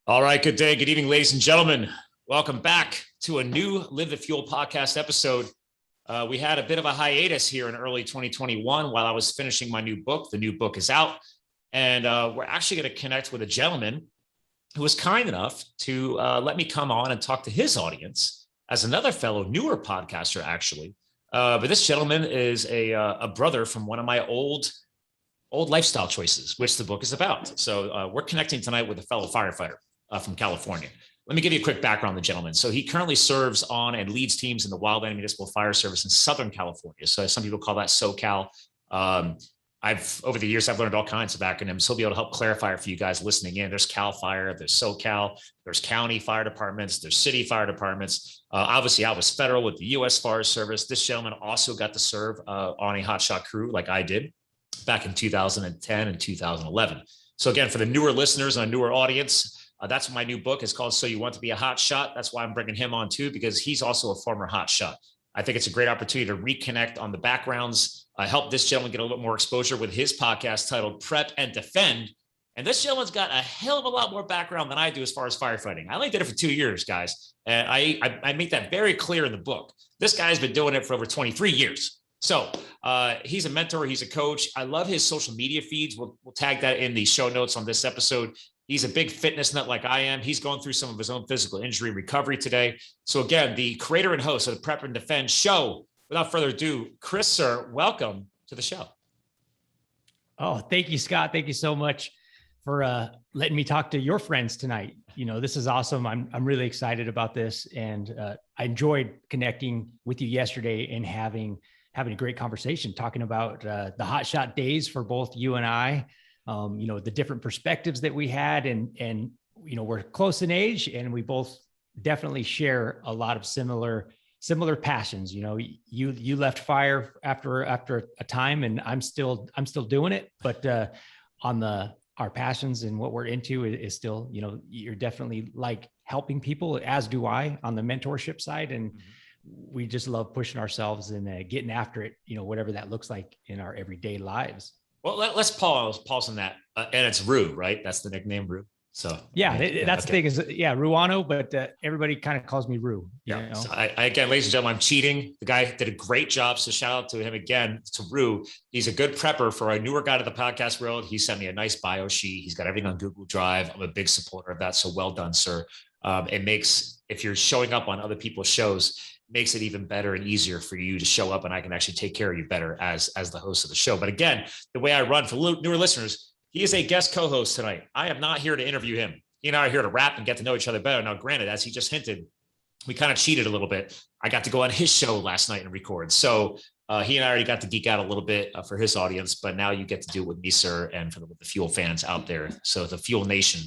All right, good day, good evening, ladies and gentlemen. Welcome back to a new Live the Fuel podcast episode. We had a bit of a hiatus here in early 2021 while I was finishing my new book. The new book is out, and we're actually going to connect with a gentleman who was kind enough to let me come on and talk to his audience as another fellow newer podcaster, actually. But this gentleman is a brother from one of my old lifestyle choices, which the book is about. So we're connecting tonight with a fellow firefighter from California. Let me give you a quick background on the gentleman. So he currently serves on and leads teams in the Wildland and Municipal Fire-Service in Southern California. So some people call that SoCal. Over the years, I've learned all kinds of acronyms. He'll be able to help clarify for you guys listening in. There's Cal Fire, there's SoCal, there's county fire departments, there's city fire departments. Obviously, I was federal with the U.S. Forest Service. This gentleman also got to serve on a hotshot crew like I did back in 2010 and 2011. So again, for the newer listeners and a newer audience, that's my new book is called So You Want to Be a Hot Shot. That's why I'm bringing him on too, because he's also a former hot shot. I think it's a great opportunity to reconnect on the backgrounds, help this gentleman get a little bit more exposure with his podcast titled Prep and Defend. And this gentleman's got a hell of a lot more background than I do as far as firefighting. I only did it for 2 years, guys. And I make that very clear in the book. This guy's been doing it for over 23 years. So he's a mentor, he's a coach. I love his social media feeds. We'll tag that in the show notes on this episode. He's a big fitness nut like I am. He's going through some of his own physical injury recovery today. So again, the creator and host of the Prep and Defend show, without further ado, Chris, sir, welcome to the show. Oh, thank you, Scott. Thank you so much for letting me talk to your friends tonight. You know, this is awesome. I'm really excited about this. And I enjoyed connecting with you yesterday and having a great conversation, talking about the hotshot days for both you and I. The different perspectives that we had and we're close in age and we both definitely share a lot of similar passions. You left fire after a time and I'm still doing it, but our passions and what we're into is still, you're definitely like helping people, as do I on the mentorship side. And we just love pushing ourselves and getting after it, whatever that looks like in our everyday lives. Well, let's pause on that. And it's Ru, right? That's the nickname, Ru. So yeah, that's okay. The thing is, Ruano, but everybody kind of calls me Ru. Yeah. So I again, ladies and gentlemen, I'm cheating. The guy did a great job. So shout out to him again, to Ru. He's a good prepper for a newer guy to the podcast world. He sent me a nice bio sheet. He's got everything on Google Drive. I'm a big supporter of that. So well done, sir. It makes, if you're showing up on other people's shows, makes it even better and easier for you to show up and I can actually take care of you better as the host of the show. But again, the way I run for newer listeners, he is a guest co-host tonight. I am not here to interview him. He and I are here to rap and get to know each other better. Now, granted, as he just hinted, we kind of cheated a little bit. I got to go on his show last night and record. So he and I already got to geek out a little bit for his audience, but now you get to do it with me, sir, and for the Fuel fans out there. So the Fuel Nation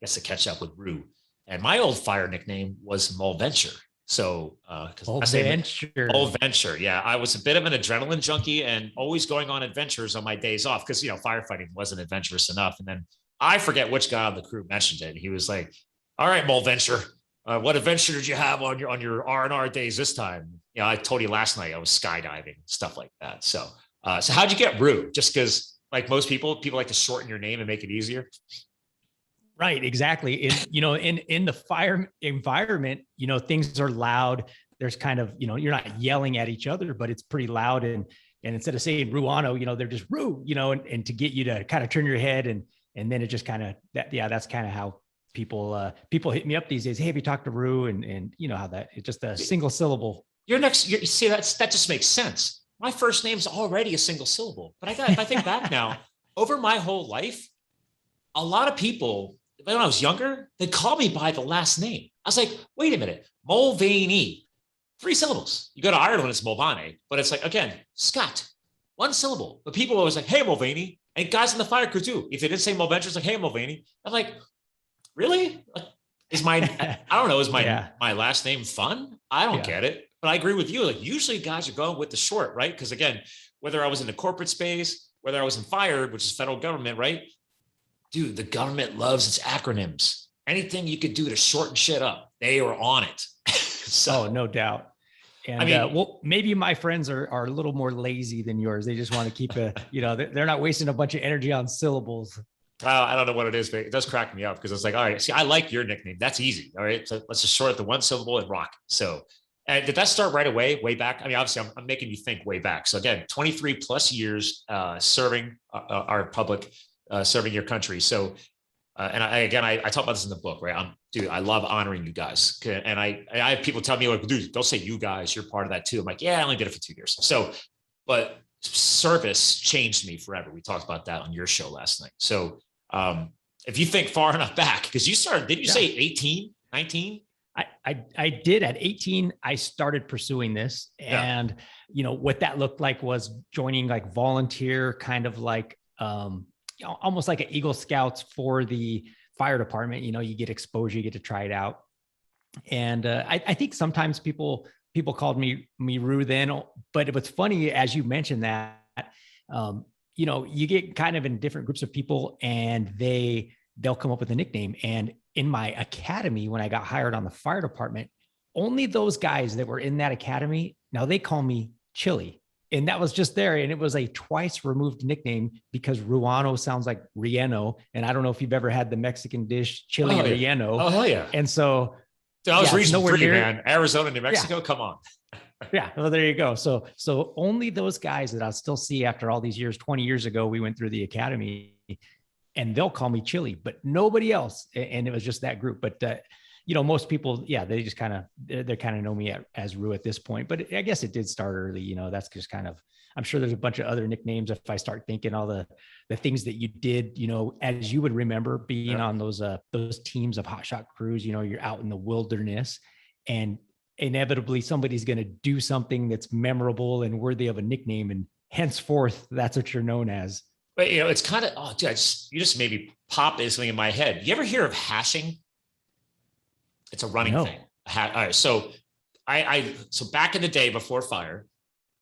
gets to catch up with Ru. And my old fire nickname was Mulventure. So, Mulventure. Yeah. I was a bit of an adrenaline junkie and always going on adventures on my days off because, firefighting wasn't adventurous enough. And then I forget which guy on the crew mentioned it. He was like, all right, Mulventure, what adventure did you have on your R&R days this time? I told you last night I was skydiving, stuff like that. So how'd you get Ru? Just because like most people like to shorten your name and make it easier. Right, exactly. In the fire environment, things are loud. There's kind of, you're not yelling at each other, but it's pretty loud. And instead of saying Ruano, they're just Ru, and to get you to kind of turn your head and then it just kind of that's kind of how people hit me up these days. Hey, have you talked to Ru? And how that it's just a single syllable. You see, that just makes sense. My first name's already a single syllable, but if I think back now, over my whole life, a lot of people, when I was younger, they called me by the last name. I was like, wait a minute, Mulvaney, 3 syllables. You go to Ireland, it's Mulvaney, but it's like, again, Scott, 1 syllable. But people always like, hey, Mulvaney. And guys in the fire crew too. If they didn't say Mulventure, it's like, hey, Mulvaney. I'm like, really? Is my last name fun? I don't get it. But I agree with you. Like usually guys are going with the short, right? Because again, whether I was in the corporate space, whether I was in fire, which is federal government, right? Dude, the government loves its acronyms. Anything you could do to shorten shit up, they are on it. So no doubt. And maybe my friends are a little more lazy than yours. They just want to keep they're not wasting a bunch of energy on syllables. I don't know what it is, but it does crack me up because it's like, all right, see, I like your nickname. That's easy. All right. So let's just short the one syllable and rock. So, and did that start right away, way back? I mean, obviously I'm making you think way back. So again, 23 plus years serving our public, serving your country. So, and I talk about this in the book, right? Dude, I love honoring you guys. And I have people tell me like, dude, don't say you guys, you're part of that too. I'm like, yeah, I only did it for 2 years. So, but service changed me forever. We talked about that on your show last night. So if you think far enough back, because you started, did you say 18, 19? I did at 18. I started pursuing this, and what that looked like was joining like volunteer, kind of like almost like an Eagle Scouts for the fire department. You get exposure, you get to try it out. And I think sometimes people called me Rue then, but it was funny as you mentioned that, you get kind of in different groups of people and they'll come up with a nickname. And in my academy, when I got hired on the fire department, only those guys that were in that academy, now they call me Chili. And that was just there. And it was a twice removed nickname because Ruano sounds like Rieno. And I don't know if you've ever had the Mexican dish, Chili Rieno. Oh, hell yeah. And so I was region 3, man. Arizona, New Mexico. Come on. Yeah. Well, there you go. So only those guys that I'll still see after all these years, 20 years ago, we went through the academy and they'll call me Chili, but nobody else. And it was just that group. But, most people, they just they kind of know me as Rue at this point, but I guess it did start early. That's just kind of, I'm sure there's a bunch of other nicknames. If I start thinking all the things that you did, as you would remember being on those teams of hotshot crews, you're out in the wilderness and inevitably somebody's going to do something that's memorable and worthy of a nickname. And henceforth, that's what you're known as. But, it's kind of, dude, you just maybe pop something in my head. You ever hear of hashing? It's a running thing. All right. So so back in the day before fire,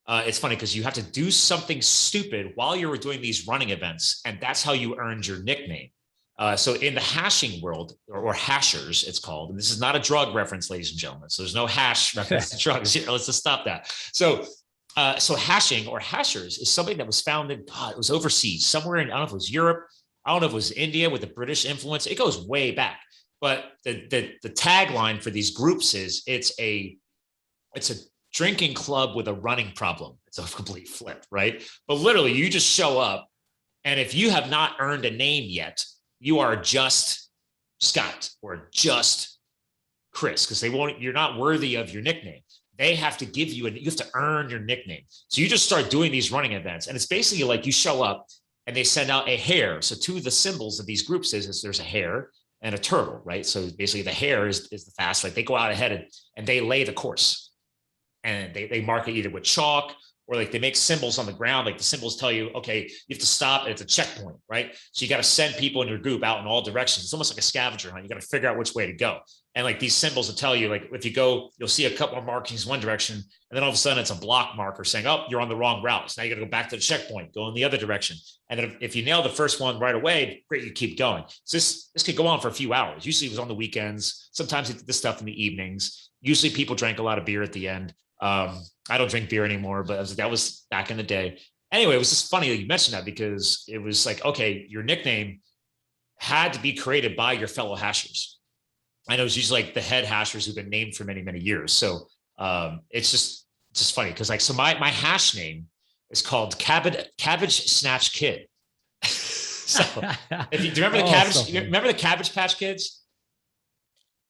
it's funny because you have to do something stupid while you were doing these running events. And that's how you earned your nickname. So in the hashing world, or hashers, it's called, and this is not a drug reference, ladies and gentlemen. So there's no hash reference to drugs here. Let's just stop that. So hashing or hashers is something that was founded, it was overseas, somewhere in, I don't know if it was Europe. I don't know if it was India with the British influence. It goes way back. But the tagline for these groups is it's a drinking club with a running problem. It's a complete flip, right? But literally you just show up, and if you have not earned a name yet, you are just Scott or just Chris, because you're not worthy of your nickname. They have to give you, you have to earn your nickname. So you just start doing these running events, and it's basically like you show up and they send out a hare. So two of the symbols of these groups is there's a hare and a turtle, right? So basically the hare is the fast, like they go out ahead and they lay the course, and they mark it either with chalk or like they make symbols on the ground. Like the symbols tell you, okay, you have to stop, and it's a checkpoint, right? So you got to send people in your group out in all directions. It's almost like a scavenger hunt. You got to figure out which way to go. And like these symbols will tell you, like if you go, you'll see a couple of markings one direction, and then all of a sudden it's a block marker saying, oh, you're on the wrong route. So now you got to go back to the checkpoint, go in the other direction. And then if you nail the first one right away, great, you keep going. So this could go on for a few hours. Usually it was on the weekends. Sometimes they did this stuff in the evenings. Usually people drank a lot of beer at the end. I don't drink beer anymore, but that was back in the day. Anyway, it was just funny that you mentioned that, because it was like, okay, your nickname had to be created by your fellow hashers. I know it's usually like the head hashers who've been named for many, many years. So it's just funny because so my hash name is called Cabbage Snatch Kid. So do you remember the remember the Cabbage Patch Kids?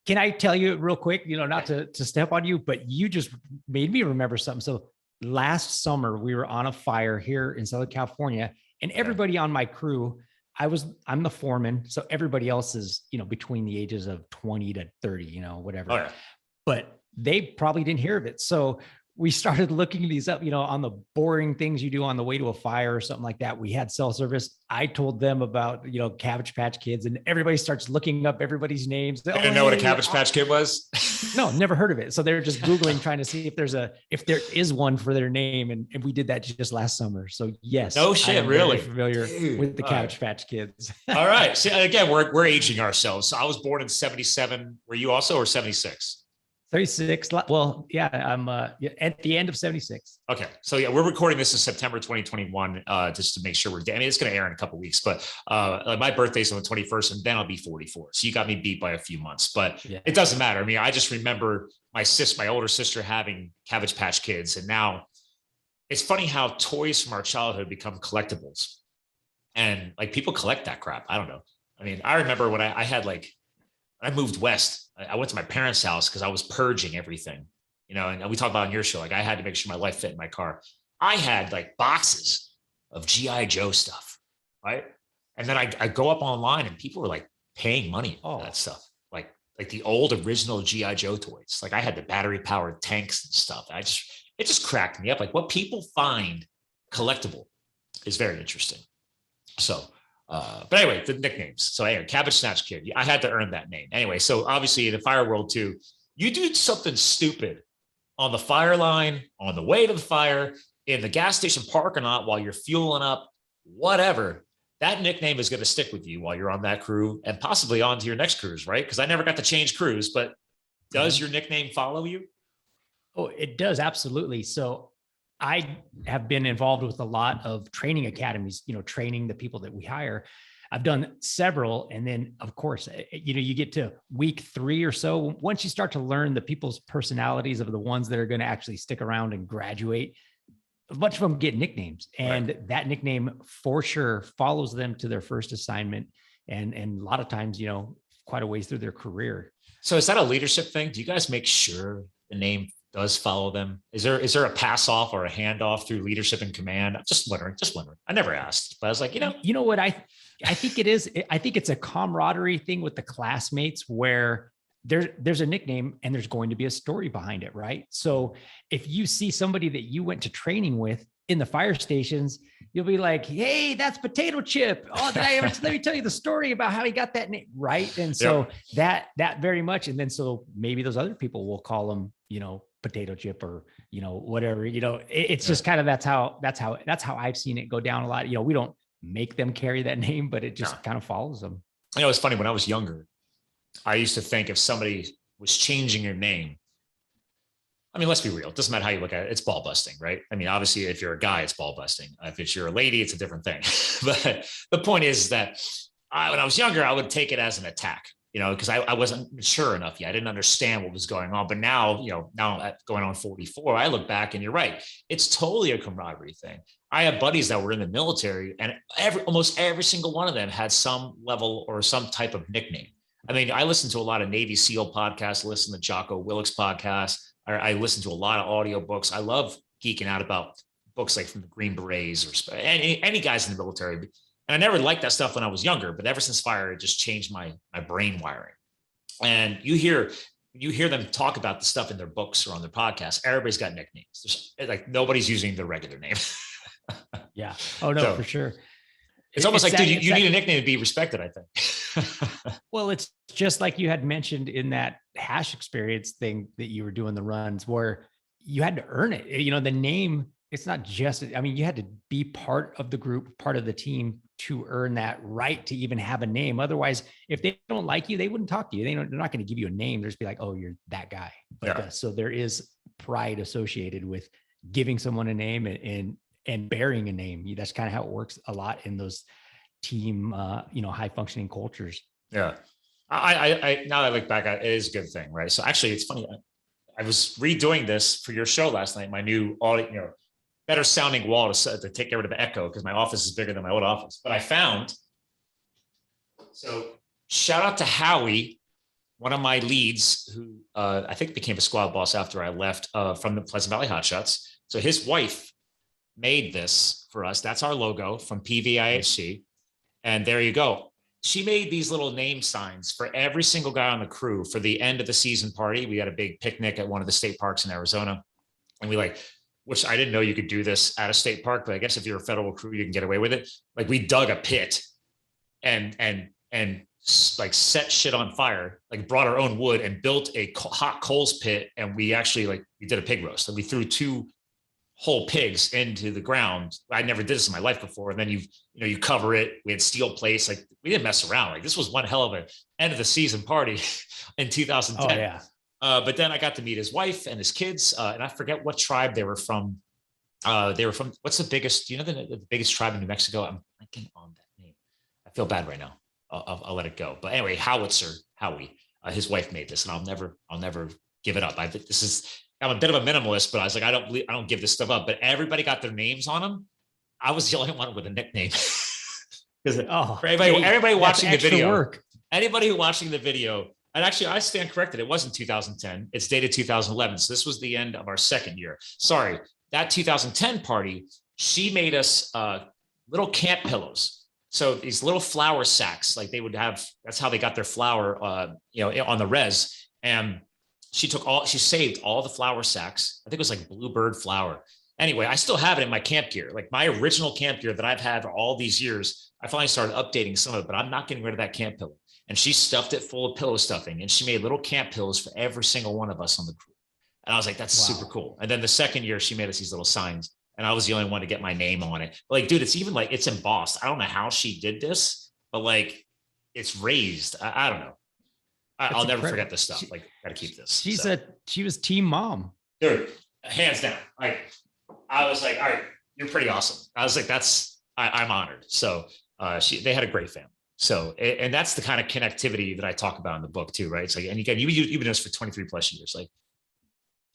Can I tell you real quick, not to step on you, but you just made me remember something. So last summer we were on a fire here in Southern California, and everybody on my crew, I'm the foreman. So everybody else is, between the ages of 20 to 30, whatever, but they probably didn't hear of it. So we started looking these up, on the boring things you do on the way to a fire or something like that. We had cell service. I told them about, Cabbage Patch Kids, and everybody starts looking up everybody's names. They didn't know what a Cabbage Patch Kid was? No, never heard of it. So they're just Googling, trying to see if there is one for their name. And we did that just last summer. So yes. No shit, really? Familiar with the Cabbage Patch Kids. All right. See, again, we're aging ourselves. So I was born in 77. Were you also, or 76? 36. Well, yeah, I'm at the end of 76. Okay. So yeah, we're recording this in September 2021, just to make sure I mean, it's going to air in a couple of weeks, but my birthday's on the 21st and then I'll be 44. So you got me beat by a few months, but it doesn't matter. I mean, I just remember my older sister having Cabbage Patch Kids. And now it's funny how toys from our childhood become collectibles, and like people collect that crap. I don't know. I mean, I remember when I moved west, I went to my parents' house because I was purging everything, and we talked about on your show, like I had to make sure my life fit in my car. I had like boxes of G.I. Joe stuff, right? And then I go up online and people were like paying money for that stuff. Like the old original G.I. Joe toys. Like I had the battery powered tanks and stuff. It just cracked me up. Like what people find collectible is very interesting. So, but anyway, the nicknames. So anyway, Cabbage Snatch Kid. I had to earn that name. Anyway, so obviously in the fire world too, you do something stupid on the fire line, on the way to the fire, in the gas station parking lot while you're fueling up, whatever. That nickname is going to stick with you while you're on that crew and possibly on to your next cruise, right? Because I never got to change crews, but does your nickname follow you? Oh, it does. Absolutely. So I have been involved with a lot of training academies, training the people that we hire. I've done several. And then of course, you get to week 3 or so. Once you start to learn the people's personalities of the ones that are going to actually stick around and graduate, a bunch of them get nicknames, and that nickname for sure follows them to their first assignment. And a lot of times, quite a ways through their career. So is that a leadership thing? Do you guys make sure the name does follow them? Is there a pass off or a handoff through leadership and command? I'm just wondering. I never asked, but I was like, you know what? I think it is. I think it's a camaraderie thing with the classmates where there's a nickname and there's going to be a story behind it, right? So if you see somebody that you went to training with in the fire stations, you'll be like, hey, that's Potato Chip. Oh, let me tell you the story about how he got that name, right? And so that very much, and then so maybe those other people will call him, Potato Chip or whatever. It's just kind of that's how I've seen it go down a lot. We don't make them carry that name, but it just kind of follows them. It's funny, when I was younger, I used to think if somebody was changing your name, I mean, let's be real. It doesn't matter how you look at it. It's ball busting, right? I mean, obviously, if you're a guy, it's ball busting. If you're a lady, it's a different thing. But the point is that when I was younger, I would take it as an attack, because I wasn't mature enough yet. I didn't understand what was going on. But now, now going on 44, I look back and you're right. It's totally a camaraderie thing. I have buddies that were in the military, and almost every single one of them had some level or some type of nickname. I mean, I listen to a lot of Navy SEAL podcasts, listen to Jocko Willick's podcast. I listen to a lot of audiobooks. I love geeking out about books like from the Green Berets or any guys in the military. And I never liked that stuff when I was younger, but ever since fire, it just changed my brain wiring. And you hear them talk about the stuff in their books or on their podcasts. Everybody's got nicknames. There's like nobody's using their regular name. Yeah. Oh no, for sure. It's almost like, dude, you need a nickname to be respected, I think. Well, it's just like you had mentioned in that hash experience thing that you were doing the runs where you had to earn it. The name, it's not just, you had to be part of the group, part of the team to earn that right to even have a name. Otherwise, if they don't like you, they wouldn't talk to you. They're not going to give you a name. They're just be like, oh, you're that guy. But so there is pride associated with giving someone a name and bearing a name. That's kind of how it works a lot in those team, high functioning cultures. Yeah. I now that I look back, it is a good thing, right? So actually, it's funny. I was redoing this for your show last night. My new audio, better sounding wall to take rid of echo because my office is bigger than my old office. But I found. So shout out to Howie, one of my leads, who I think became a squad boss after I left from the Pleasant Valley Hotshots. So his wife made this for us. That's our logo from PVIHC. And there you go. She made these little name signs for every single guy on the crew for the end of the season party. We had a big picnic at one of the state parks in Arizona. And which I didn't know you could do this at a state park, but I guess if you're a federal crew, you can get away with it. Like we dug a pit and like set shit on fire, like brought our own wood and built a hot coals pit. And we actually we did a pig roast. And we threw 2 whole pigs into the ground. I never did this in my life before. And then you cover it. We had steel plates. We didn't mess around. This was one hell of an end of the season party in 2010. Oh, yeah. But then I got to meet his wife and his kids, and I forget what tribe they were from. What's the biggest, do you know the biggest tribe in New Mexico? I'm blanking on that name. I feel bad right now. I'll let it go. But anyway, Howie, his wife made this, and I'll never give it up. I'm a bit of a minimalist, but I was like, I don't give this stuff up. But everybody got their names on them. I was the only one with a nickname. Because everybody watching the video, anybody watching the video, and actually I stand corrected. It wasn't 2010. It's dated 2011. So this was the end of our second year. Sorry. That 2010 party, she made us little camp pillows. So these little flour sacks, like they would have, that's how they got their flour, on the res. And she saved all the flour sacks. I think it was like Bluebird flour. Anyway, I still have it in my camp gear, like my original camp gear that I've had for all these years. I finally started updating some of it, but I'm not getting rid of that camp pillow. And she stuffed it full of pillow stuffing, and she made little camp pillows for every single one of us on the crew. And I was like, that's super cool. And then the second year, she made us these little signs, and I was the only one to get my name on it. But like, dude, it's even like, it's embossed. I don't know how she did this, but like, it's raised. I don't know. I'll never forget this stuff. Like, gotta keep this. She was team mom. Dude, hands down. Like, I was like, all right, you're pretty awesome. I was like, I'm honored. So they had a great family. So, and that's the kind of connectivity that I talk about in the book too, right? It's like, and again, you've been doing this for 23 plus years. Like,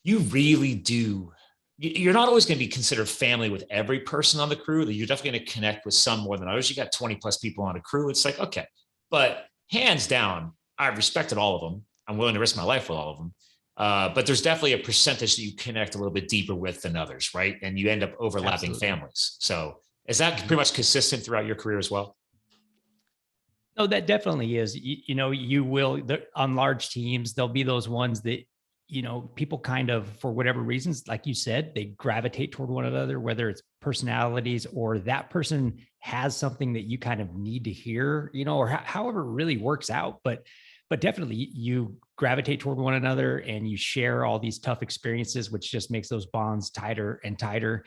you really do. You're not always going to be considered family with every person on the crew. That you're definitely going to connect with some more than others. You got 20 plus people on a crew. It's like, okay, but hands down, I've respected all of them. I'm willing to risk my life with all of them. But there's definitely a percentage that you connect a little bit deeper with than others, right? And you end up overlapping families. So is that pretty much consistent throughout your career as well? No, that definitely is. You will, on large teams, there'll be those ones that, people kind of, for whatever reasons, like you said, they gravitate toward one another, whether it's personalities or that person has something that you kind of need to hear, or however it really works out. But definitely you gravitate toward one another and you share all these tough experiences, which just makes those bonds tighter and tighter.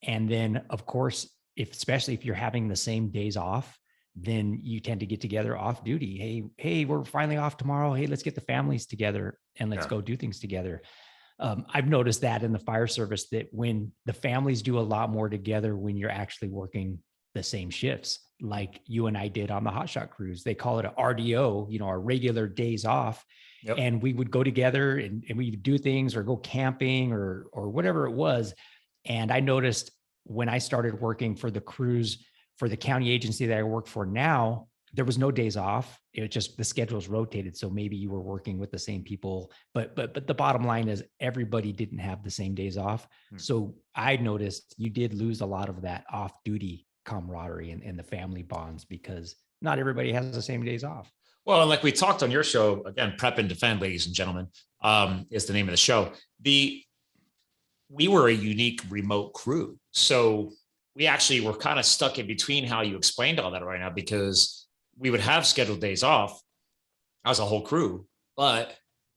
And then, of course, especially if you're having the same days off, then you tend to get together off duty. Hey, we're finally off tomorrow. Hey, let's get the families together and let's go do things together. I've noticed that in the fire service, that when the families do a lot more together when you're actually working the same shifts, like you and I did on the Hotshot cruise. They call it a RDO, our regular days off. Yep. And we would go together and we would do things or go camping or whatever it was. And I noticed when I started working for the crews for the county agency that I work for now, there was no days off. It was just the schedules rotated. So maybe you were working with the same people, but the bottom line is everybody didn't have the same days off. So I noticed you did lose a lot of that off-duty camaraderie and the family bonds because not everybody has the same days off. Well, and like we talked on your show, again, Prep and Defend, ladies and gentlemen, is the name of the show. We were a unique remote crew. So we actually were kind of stuck in between how you explained all that right now, because we would have scheduled days off as a whole crew. But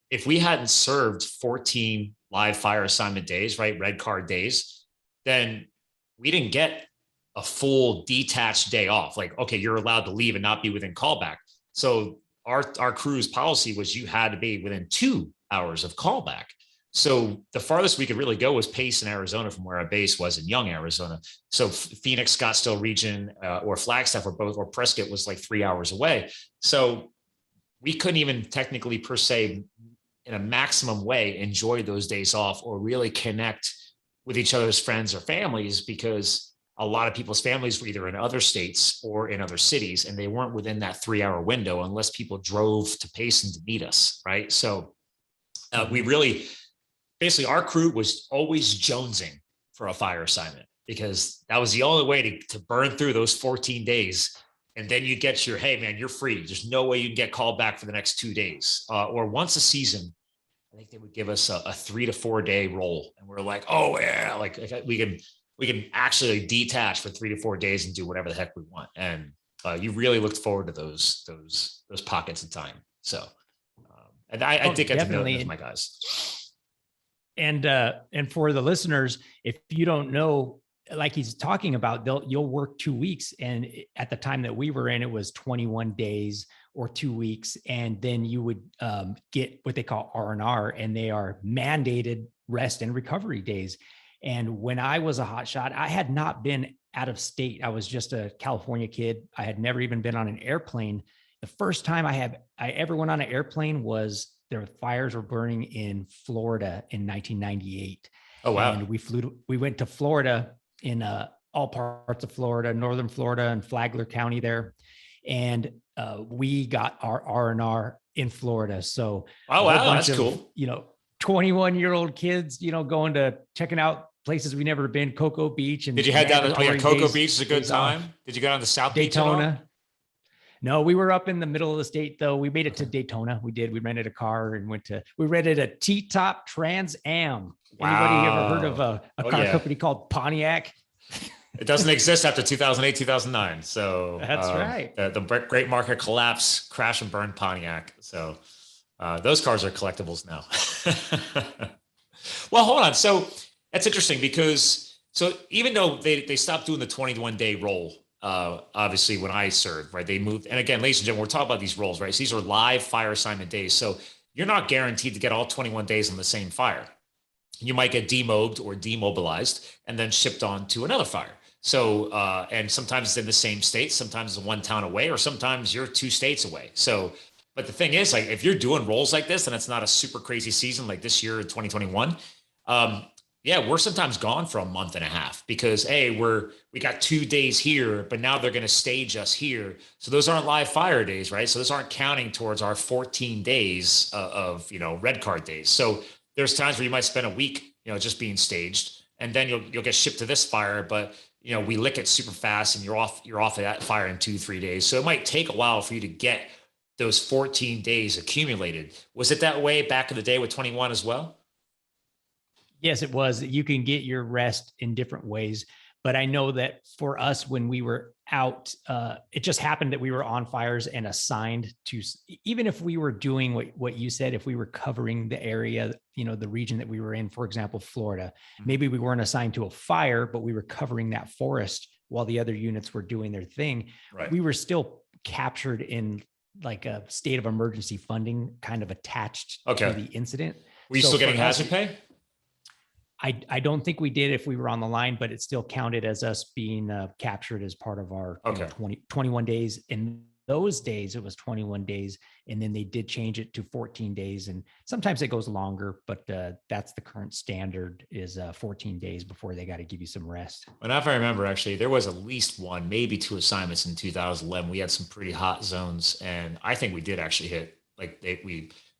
if we hadn't served 14 live fire assignment days, right, red card days, then we didn't get a full detached day off. Like, okay, you're allowed to leave and not be within callback. So our crew's policy was you had to be within 2 hours of callback. So the farthest we could really go was Pace in Arizona from where our base was in Young, Arizona. So Phoenix, Scottsdale region, or Flagstaff or Prescott was like 3 hours away. So we couldn't even technically per se in a maximum way enjoy those days off or really connect with each other's friends or families, because a lot of people's families were either in other states or in other cities, and they weren't within that 3 hour window unless people drove to Payson to meet us. Right. So we really, basically our crew was always jonesing for a fire assignment, because that was the only way to burn through those 14 days. And then you get your, hey man, you're free. There's no way you can get called back for the next 2 days, or once a season. I think they would give us a 3 to 4 day roll. And we're like, oh yeah, like we can actually detach for 3 to 4 days and do whatever the heck we want. And you really looked forward to those pockets of time. So, and I think I got to know my guys. And for the listeners, if you don't know, like he's talking about, you'll work 2 weeks. And at the time that we were in, it was 21 days or 2 weeks, and then you would get what they call R&R, and they are mandated rest and recovery days. And when I was a hotshot, I had not been out of state. I was just a California kid. I had never even been on an airplane. The first time I ever went on an airplane was the fires were burning in Florida in 1998. Oh, wow. And we went to Florida, in all parts of Florida, northern Florida and Flagler County there. And we got our R&R in Florida. So oh, wow, that's cool. 21-year-old kids, going to checking out places we never been, Cocoa Beach. And did you head down to Cocoa Beach? Is a good time. Did you go down to South Daytona? No, we were up in the middle of the state though. We made it to Daytona. We rented a car and we rented a T-top Trans Am. Wow. Anybody ever heard of a car company called Pontiac? It doesn't exist after 2008, 2009. So that's right. The great market collapse, crash and burn Pontiac. So those cars are collectibles now. Well, hold on. So that's interesting because even though they stopped doing the 21-day roll, obviously when I served, right, they moved. And again, ladies and gentlemen, we're talking about these rolls, right? So these are live fire assignment days. So you're not guaranteed to get all 21 days on the same fire. You might get demobbed or demobilized and then shipped on to another fire. So, and sometimes it's in the same state, sometimes it's one town away, or sometimes you're 2 states away. So, but the thing is, like, if you're doing rolls like this and it's not a super crazy season like this year, 2021, we're sometimes gone for a month and a half because we got 2 days here, but now they're going to stage us here. So those aren't live fire days, right? So those aren't counting towards our 14 days of red card days. So there's times where you might spend a week, just being staged, and then you'll get shipped to this fire, but we lick it super fast and you're off of that fire in 2-3 days. So it might take a while for you to get those 14 days accumulated. Was it that way back in the day with 21 as well? Yes, it was. You can get your rest in different ways. But I know that for us, when we were out, it just happened that we were on fires and assigned to, even if we were doing what you said, if we were covering the area, the region that we were in, for example, Florida, maybe we weren't assigned to a fire, but we were covering that forest while the other units were doing their thing. Right. We were still captured in like a state of emergency funding kind of attached to the incident. Were you still getting hazard pay? I don't think we did if we were on the line, but it still counted as us being captured as part of our 21 days. In those days, it was 21 days. And then they did change it to 14 days. And sometimes it goes longer, but that's the current standard is 14 days before they got to give you some rest. And if I remember, actually, there was at least 1, maybe 2 assignments in 2011. We had some pretty hot zones. And I think we did actually hit,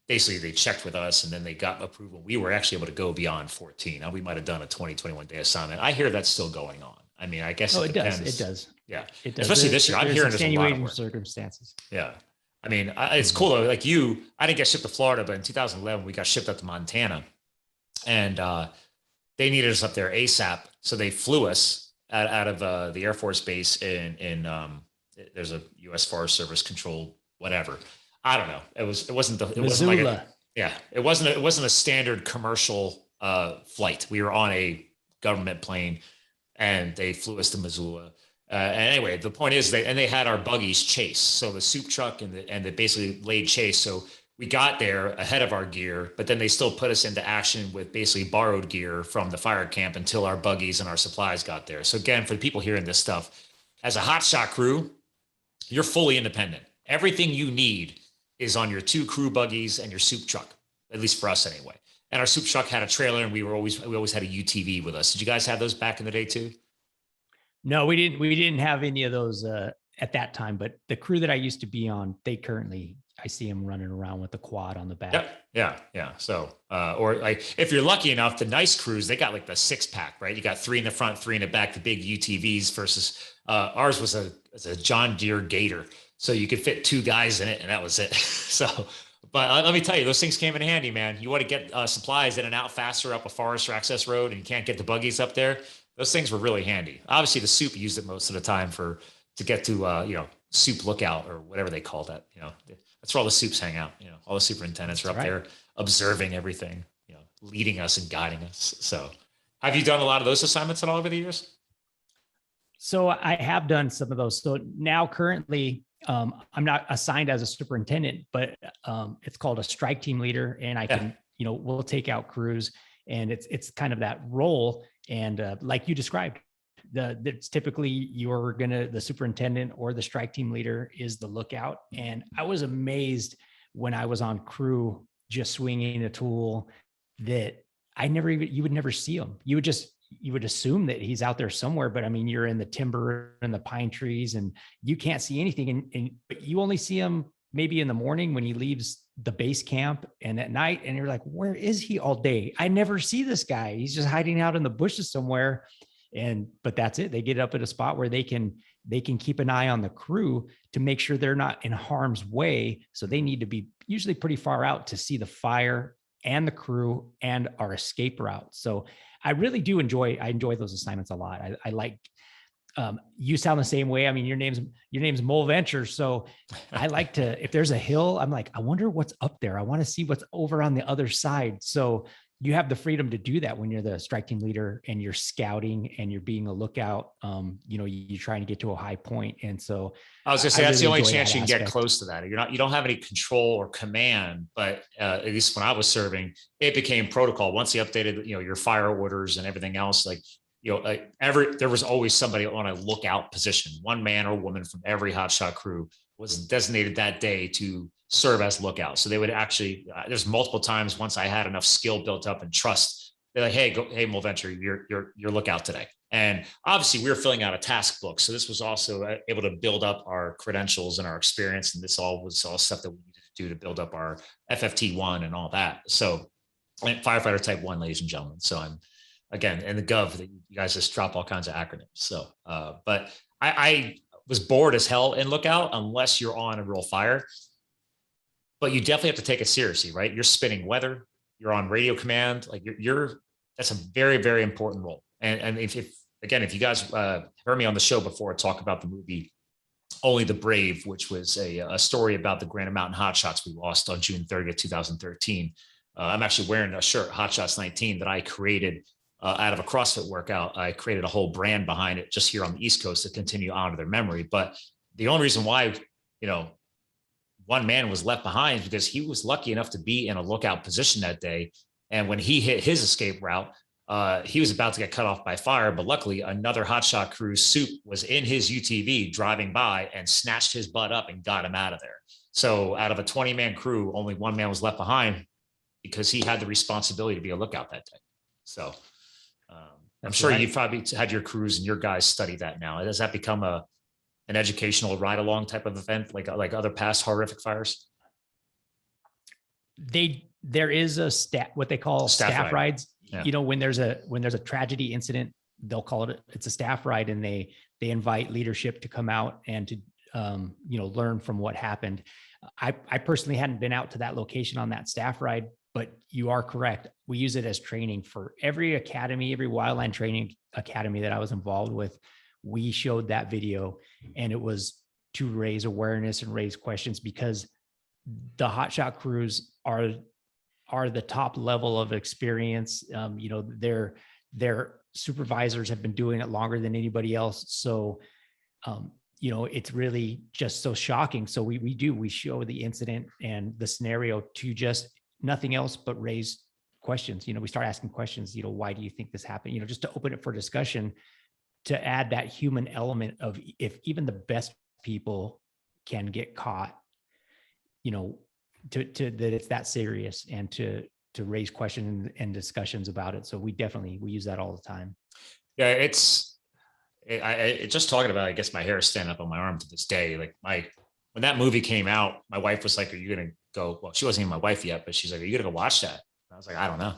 basically they checked with us and then they got approval. We were actually able to go beyond 14. Now we might've done a 21 day assignment. I hear that's still going on. I mean, I guess it depends. It does. Yeah. It does. Especially this year. I'm hearing there's a lot of work. Circumstances. Yeah. I mean, it's cool though. Like I didn't get shipped to Florida, but in 2011, we got shipped up to Montana and they needed us up there ASAP. So they flew us out of the Air Force Base in there's a U.S. Forest Service controlled whatever. I don't know. It wasn't a standard commercial flight. We were on a government plane and they flew us to Missoula. And anyway, the point is they had our buggies chase. So the soup truck and they basically laid chase. So we got there ahead of our gear, but then they still put us into action with basically borrowed gear from the fire camp until our buggies and our supplies got there. So again, for the people hearing this stuff, as a hotshot crew, you're fully independent. Everything you need is on your 2 crew buggies and your soup truck, at least for us anyway. And our soup truck had a trailer and we always had a UTV with us. Did you guys have those back in the day too? No, we didn't have any of those at that time, but the crew that I used to be on, I see them running around with the quad on the back. Yeah. So, or like if you're lucky enough, the nice crews, they got like the 6-pack, right? You got 3 in the front, 3 in the back, the big UTVs versus ours was a John Deere Gator. So you could fit 2 guys in it and that was it. So, but let me tell you, those things came in handy, man. You want to get supplies in and out faster up a forest or access road and you can't get the buggies up there. Those things were really handy. Obviously the soup used it most of the time to get to, soup lookout or whatever they call that. That's where all the soups hang out. All the superintendents are up there observing everything, leading us and guiding us. So have you done a lot of those assignments at all over the years? So I have done some of those. So now currently I'm not assigned as a superintendent, but it's called a strike team leader, and I can, we'll take out crews, and it's kind of that role. And like you described, it's typically the superintendent or the strike team leader is the lookout. And I was amazed when I was on crew, just swinging a tool, that you would never see him. You would assume that he's out there somewhere, but I mean, you're in the timber and the pine trees and you can't see anything. But you only see him maybe in the morning when he leaves the base camp, and at night. And you're like, where is he all day? I never see this guy. He's just hiding out in the bushes somewhere. But that's it. They get up at a spot where they can keep an eye on the crew to make sure they're not in harm's way. So they need to be usually pretty far out to see the fire and the crew and our escape route. So I really do enjoy those assignments a lot. I like, you sound the same way. I mean, your name's Mole Venture. So I like to, if there's a hill, I'm like, I wonder what's up there. I want to see what's over on the other side. So you have the freedom to do that when you're the strike team leader and you're scouting and you're being a lookout. You're trying to get to a high point. And so I was gonna say, that's the only chance you can get close to that. You don't have any control or command, but at least when I was serving, it became protocol. Once they updated, your fire orders and everything else, there was always somebody on a lookout position. One man or woman from every hotshot crew was designated that day to serve as lookout. So they would actually, there's multiple times once I had enough skill built up and trust, they're like, hey, Mole Venture, you're lookout today. And obviously we were filling out a task book. So this was also able to build up our credentials and our experience. And this was all stuff that we needed to do to build up our FFT1 and all that. So firefighter type 1, ladies and gentlemen. So I'm, again, in the gov, that you guys just drop all kinds of acronyms. So, but I was bored as hell in lookout unless you're on a real fire. But you definitely have to take it seriously, right? You're spinning weather, you're on radio command, like that's a very, very important role. And if you guys heard me on the show before, talk about the movie Only the Brave, which was a story about the Granite Mountain Hotshots we lost on June 30th, 2013. I'm actually wearing a shirt, Hotshots 19, that I created out of a CrossFit workout. I created a whole brand behind it just here on the East Coast to continue on to their memory. But the only reason why, one man was left behind because he was lucky enough to be in a lookout position that day. And when he hit his escape route, he was about to get cut off by fire. But luckily, another hotshot crew soup was in his UTV driving by and snatched his butt up and got him out of there. So out of a 20-man crew, only one man was left behind because he had the responsibility to be a lookout that day. So I'm sure you've probably had your crews and your guys study that now. Does that become an educational ride along type of event, like other past horrific fires? There is what they call staff rides. Yeah. When there's a tragedy incident, they'll call it's a staff ride, and they invite leadership to come out and to learn from what happened. I personally hadn't been out to that location on that staff ride, but you are correct. We use it as training for every academy, every wildland training academy that I was involved with. We showed that video, and it was to raise awareness and raise questions, because the hotshot crews are the top level of experience. Their supervisors have been doing it longer than anybody else. So, it's really just so shocking. So we show the incident and the scenario to just nothing else but raise questions. We start asking questions, why do you think this happened? Just to open it for discussion, to add that human element of, if even the best people can get caught, to that it's that serious, and to raise questions and discussions about it. So we use that all the time. Yeah, I just talking about it, I guess my hair is standing up on my arm to this day. Like when that movie came out, my wife was like, "Are you gonna go?" Well, she wasn't even my wife yet, but she's like, "Are you gonna go watch that?" And I was like, "I don't know."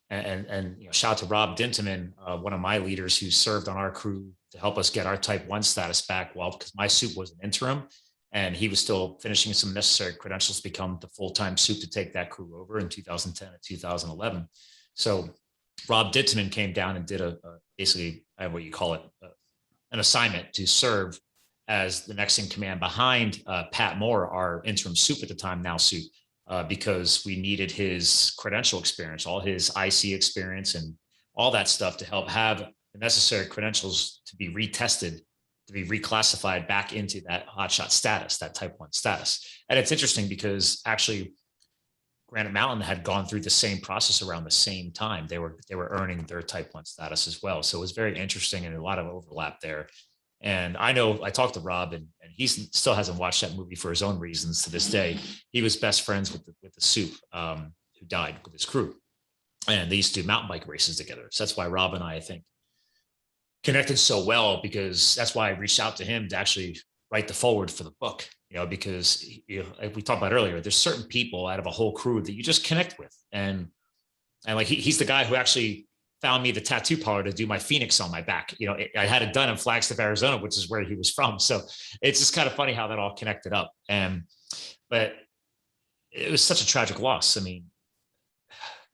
And shout out to Rob Dinteman, one of my leaders who served on our crew to help us get our type 1 status back. Well, because my soup was an interim, and he was still finishing some necessary credentials to become the full-time soup to take that crew over in 2010 and 2011. So Rob Dinteman came down and did basically what you call it, an assignment to serve as the next in command behind Pat Moore, our interim soup at the time, now soup. Because we needed his credential experience, all his IC experience and all that stuff to help have the necessary credentials to be retested to be reclassified back into that hotshot status, that type 1 status. And it's interesting because actually Granite Mountain had gone through the same process around the same time. They were earning their type 1 status as well. So it was very interesting and a lot of overlap there. And I know I talked to Rob, and he still hasn't watched that movie for his own reasons to this day. He was best friends with the Soup, who died with his crew, and they used to do mountain bike races together. So that's why Rob and I think, connected so well, because that's why I reached out to him to actually write the forward for the book. Because like we talked about earlier, there's certain people out of a whole crew that you just connect with, and like he's the guy who actually found me the tattoo parlor to do my Phoenix on my back. I had it done in Flagstaff, Arizona, which is where he was from. So it's just kind of funny how that all connected up. But it was such a tragic loss. I mean,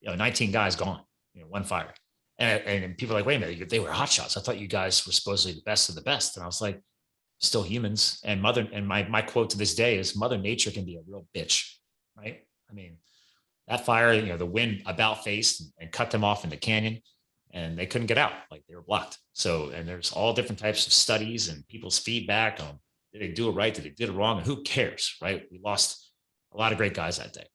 19 guys gone, one fire. And people are like, wait a minute, they were hotshots. I thought you guys were supposedly the best of the best. And I was like, still humans. And my quote to this day is, Mother Nature can be a real bitch, right? I mean, that fire, the wind about faced and cut them off in the canyon, and they couldn't get out, like they were blocked. So, and there's all different types of studies and people's feedback on, did they do it right? Did they do it wrong? And who cares, right? We lost a lot of great guys that day.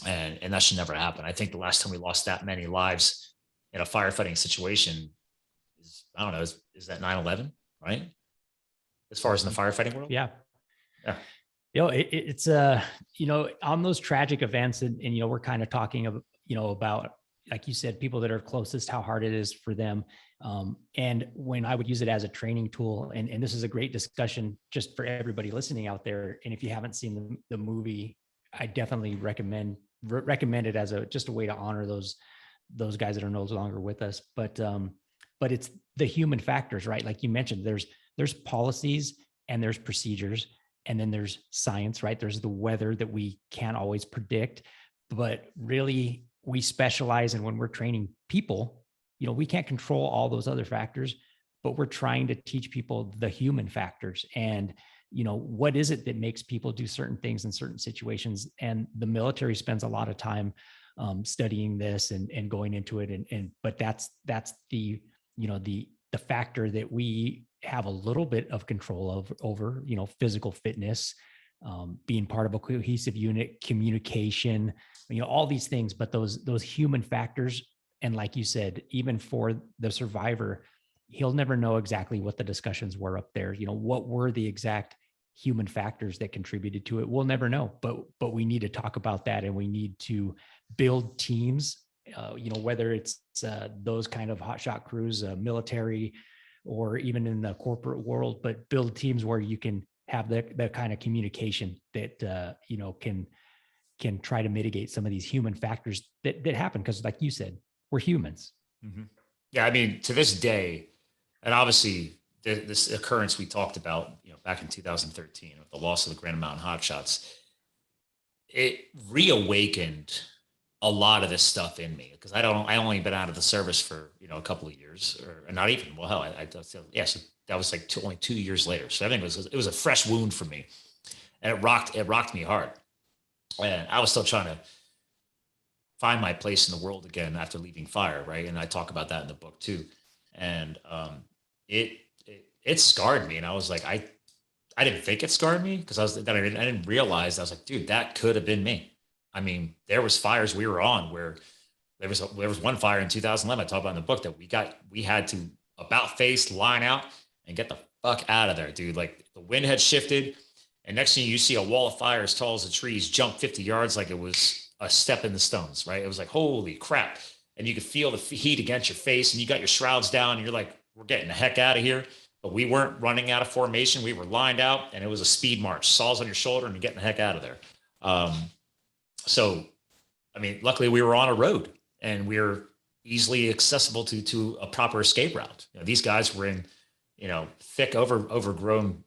And that should never happen. I think the last time we lost that many lives in a firefighting situation is, I don't know, is that 9/11, right? As far as in the firefighting world? Yeah. Yeah. It's on those tragic events, and we're kind of talking about, like you said, people that are closest, how hard it is for them. And when I would use it as a training tool, and this is a great discussion just for everybody listening out there. And if you haven't seen the movie, I definitely recommend it as just a way to honor those guys that are no longer with us. But it's the human factors, right? Like you mentioned, there's policies and there's procedures, and then there's science, right? There's the weather that we can't always predict, but really we specialize in, when we're training people, we can't control all those other factors, but we're trying to teach people the human factors. And what is it that makes people do certain things in certain situations? And the military spends a lot of time studying this and going into it. But that's the factor that we have a little bit of control over, physical fitness, being part of a cohesive unit, communication, all these things. But those human factors, and like you said, even for the survivor, he'll never know exactly what the discussions were up there. What were the exact human factors that contributed to it? We'll never know, but we need to talk about that, and we need to build teams, whether it's those kind of hotshot crews, military, or even in the corporate world, but build teams where you can have the kind of communication that, can try to mitigate some of these human factors that happen. Because like you said, we're humans. Mm-hmm. Yeah. I mean, to this day, and obviously this occurrence we talked about, back in 2013 with the loss of the Granite Mountain Hotshots, it reawakened a lot of this stuff in me, because I only been out of the service for, a couple of years, or not even, well, hell, so that was like only 2 years later. So I think it was a fresh wound for me, and it rocked me hard. And I was still trying to find my place in the world again after leaving fire. Right. And I talk about that in the book too. And, it scarred me. And I was like, I didn't think it scarred me, because I didn't realize. I was like, dude, that could have been me. I mean, there was fires we were on where there was one fire in 2011 I talk about in the book that we had to about face, line out, and get the fuck out of there, dude. Like, the wind had shifted, and next thing you see a wall of fire as tall as the trees jump 50 yards like it was a step in the stones, right? It was like, holy crap. And you could feel the heat against your face, and you got your shrouds down, and you're like, we're getting the heck out of here. But we weren't running out of formation. We were lined out, and it was a speed march, saws on your shoulder, and you're getting the heck out of there. So, I mean, luckily we were on a road, and we were easily accessible to a proper escape route. These guys were in, thick, overgrown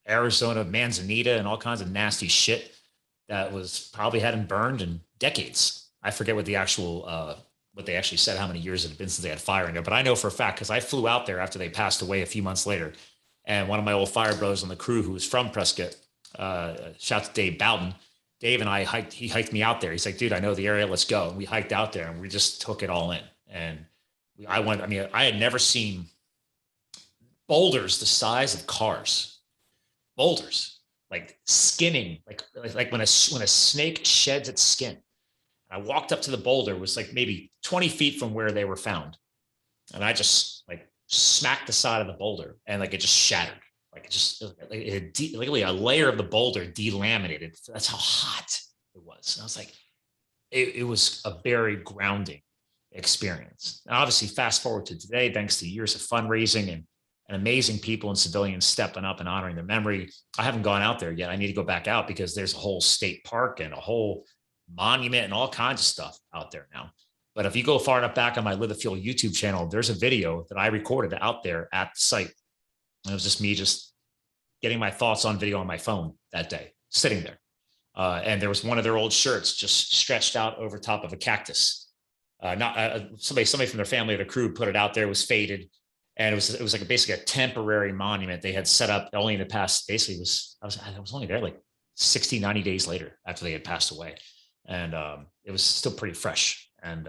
Arizona manzanita and all kinds of nasty shit that was probably hadn't burned in decades. I forget what the actual, what they actually said, how many years it had been since they had fire in there. But I know for a fact, because I flew out there after they passed away a few months later. And one of my old fire brothers on the crew, who was from Prescott, shout to Dave Bowden. Dave and he hiked me out there. He's like, dude, I know the area, let's go. And we hiked out there, and we just took it all in. And I had never seen boulders the size of cars, boulders, like skinning, like when a snake sheds its skin. I walked up to the boulder, it was like maybe 20 feet from where they were found. And I just like smacked the side of the boulder and like it just shattered. Like it just, literally a layer of the boulder delaminated. That's how hot it was. And I was like, it was a very grounding experience. And obviously fast forward to today, thanks to years of fundraising and amazing people and civilians stepping up and honoring their memory. I haven't gone out there yet. I need to go back out because there's a whole state park and a whole monument and all kinds of stuff out there now. But if you go far enough back on my Live the Fuel YouTube channel, there's a video that I recorded out there at the site. And it was just me just getting my thoughts on video on my phone that day, sitting there. And there was one of their old shirts just stretched out over top of a cactus. Somebody from their family or the crew put it out there. It was faded. And it was like basically a temporary monument they had set up only in the past. Basically, I was only there like 60, 90 days later after they had passed away. And it was still pretty fresh. And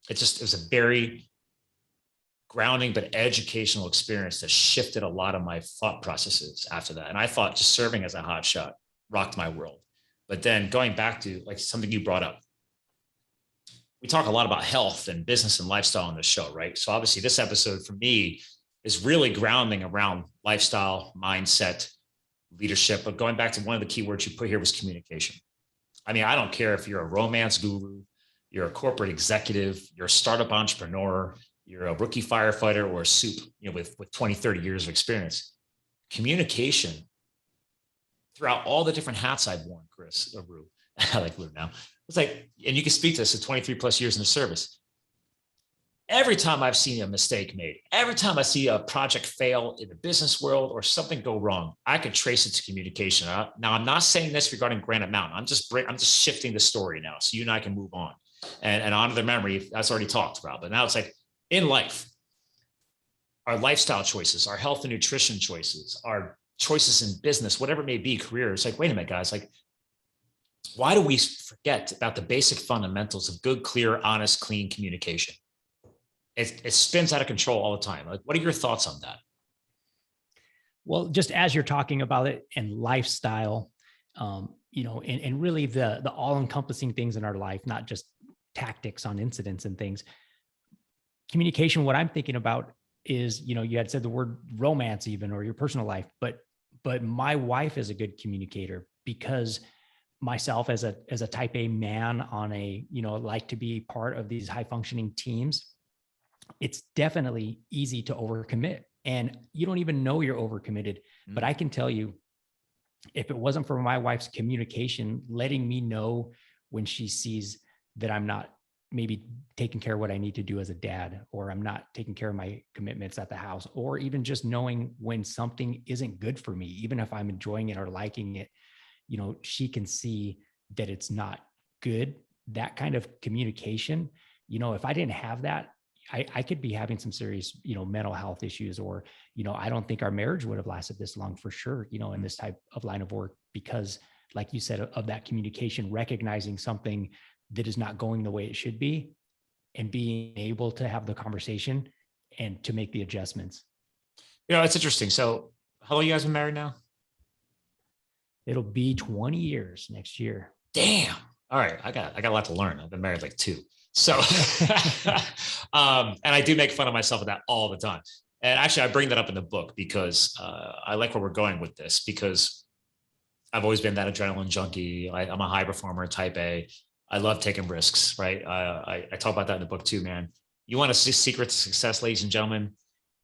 it was a very grounding but educational experience that shifted a lot of my thought processes after that. And I thought just serving as a hotshot rocked my world. But then going back to like something you brought up, we talk a lot about health and business and lifestyle on this show, right? So obviously this episode for me is really grounding around lifestyle, mindset, leadership. But going back to one of the key words you put here was communication. I mean, I don't care if you're a romance guru, you're a corporate executive, you're a startup entrepreneur, you're a rookie firefighter or a soup, with 20, 30 years of experience. Communication throughout all the different hats I've worn, Chris, or Rue, I like Rue now. It's like, and you can speak to this at 23 plus years in the service. Every time I've seen a mistake made, every time I see a project fail in the business world or something go wrong, I could trace it to communication. Now, I'm not saying this regarding Granite Mountain. I'm just shifting the story now so you and I can move on and honor the memory. That's already talked about. But now it's like in life, our lifestyle choices, our health and nutrition choices, our choices in business, whatever it may be, career. It's like, wait a minute, guys, like, why do we forget about the basic fundamentals of good, clear, honest, clean communication? It spins out of control all the time. Like, what are your thoughts on that? Well, just as you're talking about it and lifestyle, and really the all-encompassing things in our life, not just tactics on incidents and things. Communication, what I'm thinking about is, you had said the word romance even, or your personal life, but my wife is a good communicator because myself as a type A man on like to be part of these high functioning teams, it's definitely easy to overcommit and you don't even know you're overcommitted. But I can tell you, if it wasn't for my wife's communication, letting me know when she sees that I'm not maybe taking care of what I need to do as a dad, or I'm not taking care of my commitments at the house, or even just knowing when something isn't good for me, even if I'm enjoying it or liking it, she can see that it's not good. That kind of communication, if I didn't have that, I could be having some serious, mental health issues, or, I don't think our marriage would have lasted this long for sure, in this type of line of work, because like you said, of that communication, recognizing something that is not going the way it should be and being able to have the conversation and to make the adjustments. It's interesting. So how long you guys been married now? It'll be 20 years next year. Damn. All right. I got a lot to learn. I've been married like 2. So, and I do make fun of myself with that all the time. And actually I bring that up in the book because I like where we're going with this, because I've always been that adrenaline junkie. I'm a high performer, type A. I love taking risks, right? I talk about that in the book too, man. You want to see secret to success, ladies and gentlemen,